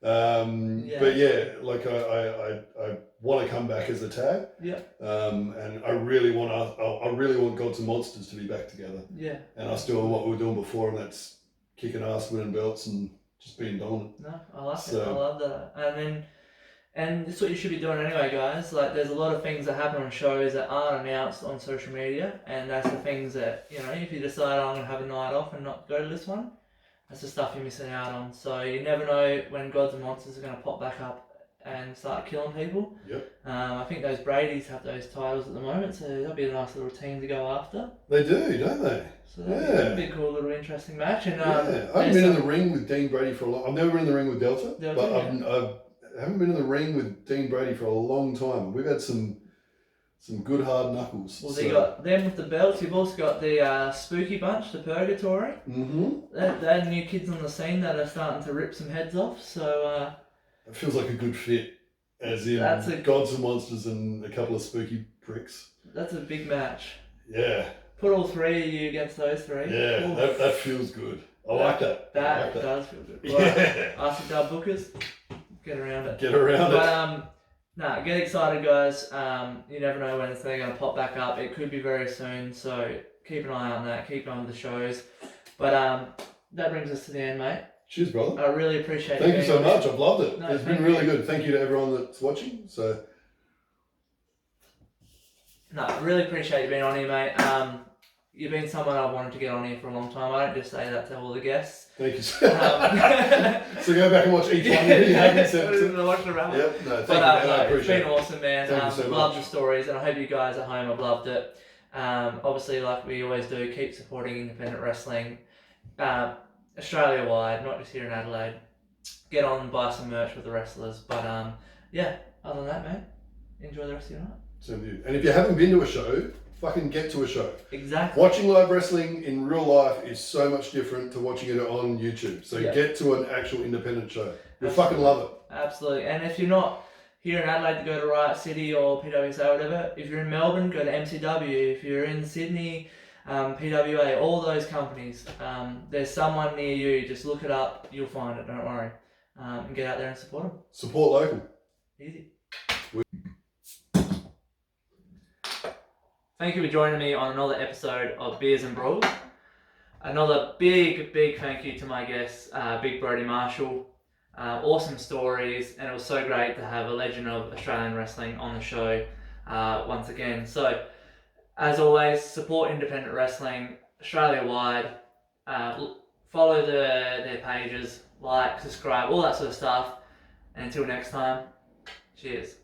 but yeah, like I want to come back as a tag. Yeah. And I really want Gods and Monsters to be back together. Yeah. And us doing what we were doing before, and that's kicking ass, winning belts, and just being dominant. No, I like it. I love that. And that's what you should be doing anyway, guys. Like, there's a lot of things that happen on shows that aren't announced on social media, and that's the things that, you know, if you decide I'm going to have a night off and not go to this one, that's the stuff you're missing out on. So you never know when Gods and Monsters are going to pop back up and start killing people. Yep. I think those Brady's have those titles at the moment, so that'll be a nice little team to go after. They do, don't they? So that'll be a cool little interesting match. And I haven't been in the ring with Dean Brady for a long. I've never been in the ring with Delta, but I haven't been in the ring with Dean Brady for a long time. We've had some good hard knuckles. Well, they got them with the belts. You've also got the Spooky Bunch, the Purgatory. Mm-hmm. They're new kids on the scene that are starting to rip some heads off. So it feels like a good fit, as in Gods and Monsters and a couple of spooky pricks. That's a big match. Yeah. Put all three of you against those three. Yeah, that feels good. I like that. That does feel good. Yeah. Well, ask the dub bookers. Get around it. But get excited, guys. You never know when they're going to pop back up. It could be very soon, so keep an eye on that. Keep on with the shows. But that brings us to the end, mate. Cheers, brother. I really appreciate it. Thank you so much. I've loved it. It's been really good. Thank you to everyone that's watching. So, I really appreciate you being on here, mate. You've been someone I've wanted to get on here for a long time. I don't just say that to all the guests. Thank you. So go back and watch each one if you haven't said it. Watch the wrap. Yep. No, thank you, man. I appreciate it. It's been awesome, man. Thank you so love much. the stories, and I hope you guys at home have loved it. Obviously, like we always do, keep supporting independent wrestling, Australia-wide, not just here in Adelaide. Get on and buy some merch with the wrestlers. But yeah, other than that, mate, enjoy the rest of your night. Same to you. And if you haven't been to a show, fucking get to a show. Exactly. Watching live wrestling in real life is so much different to watching it on YouTube. So get to an actual independent show. You'll fucking love it. Absolutely. And if you're not here in Adelaide, to go to Riot City or PWSA or whatever. If you're in Melbourne, go to MCW. If you're in Sydney, PWA, all those companies. There's someone near you. Just look it up. You'll find it. Don't worry. And get out there and support them. Support local. Easy. Thank you for joining me on another episode of Beers and Brawls. Another big thank you to my guest, Big Brodie Marshall. Awesome stories, and it was so great to have a legend of Australian wrestling on the show once again. So, as always, support independent wrestling Australia-wide. Follow their pages, like, subscribe, all that sort of stuff. And until next time, cheers.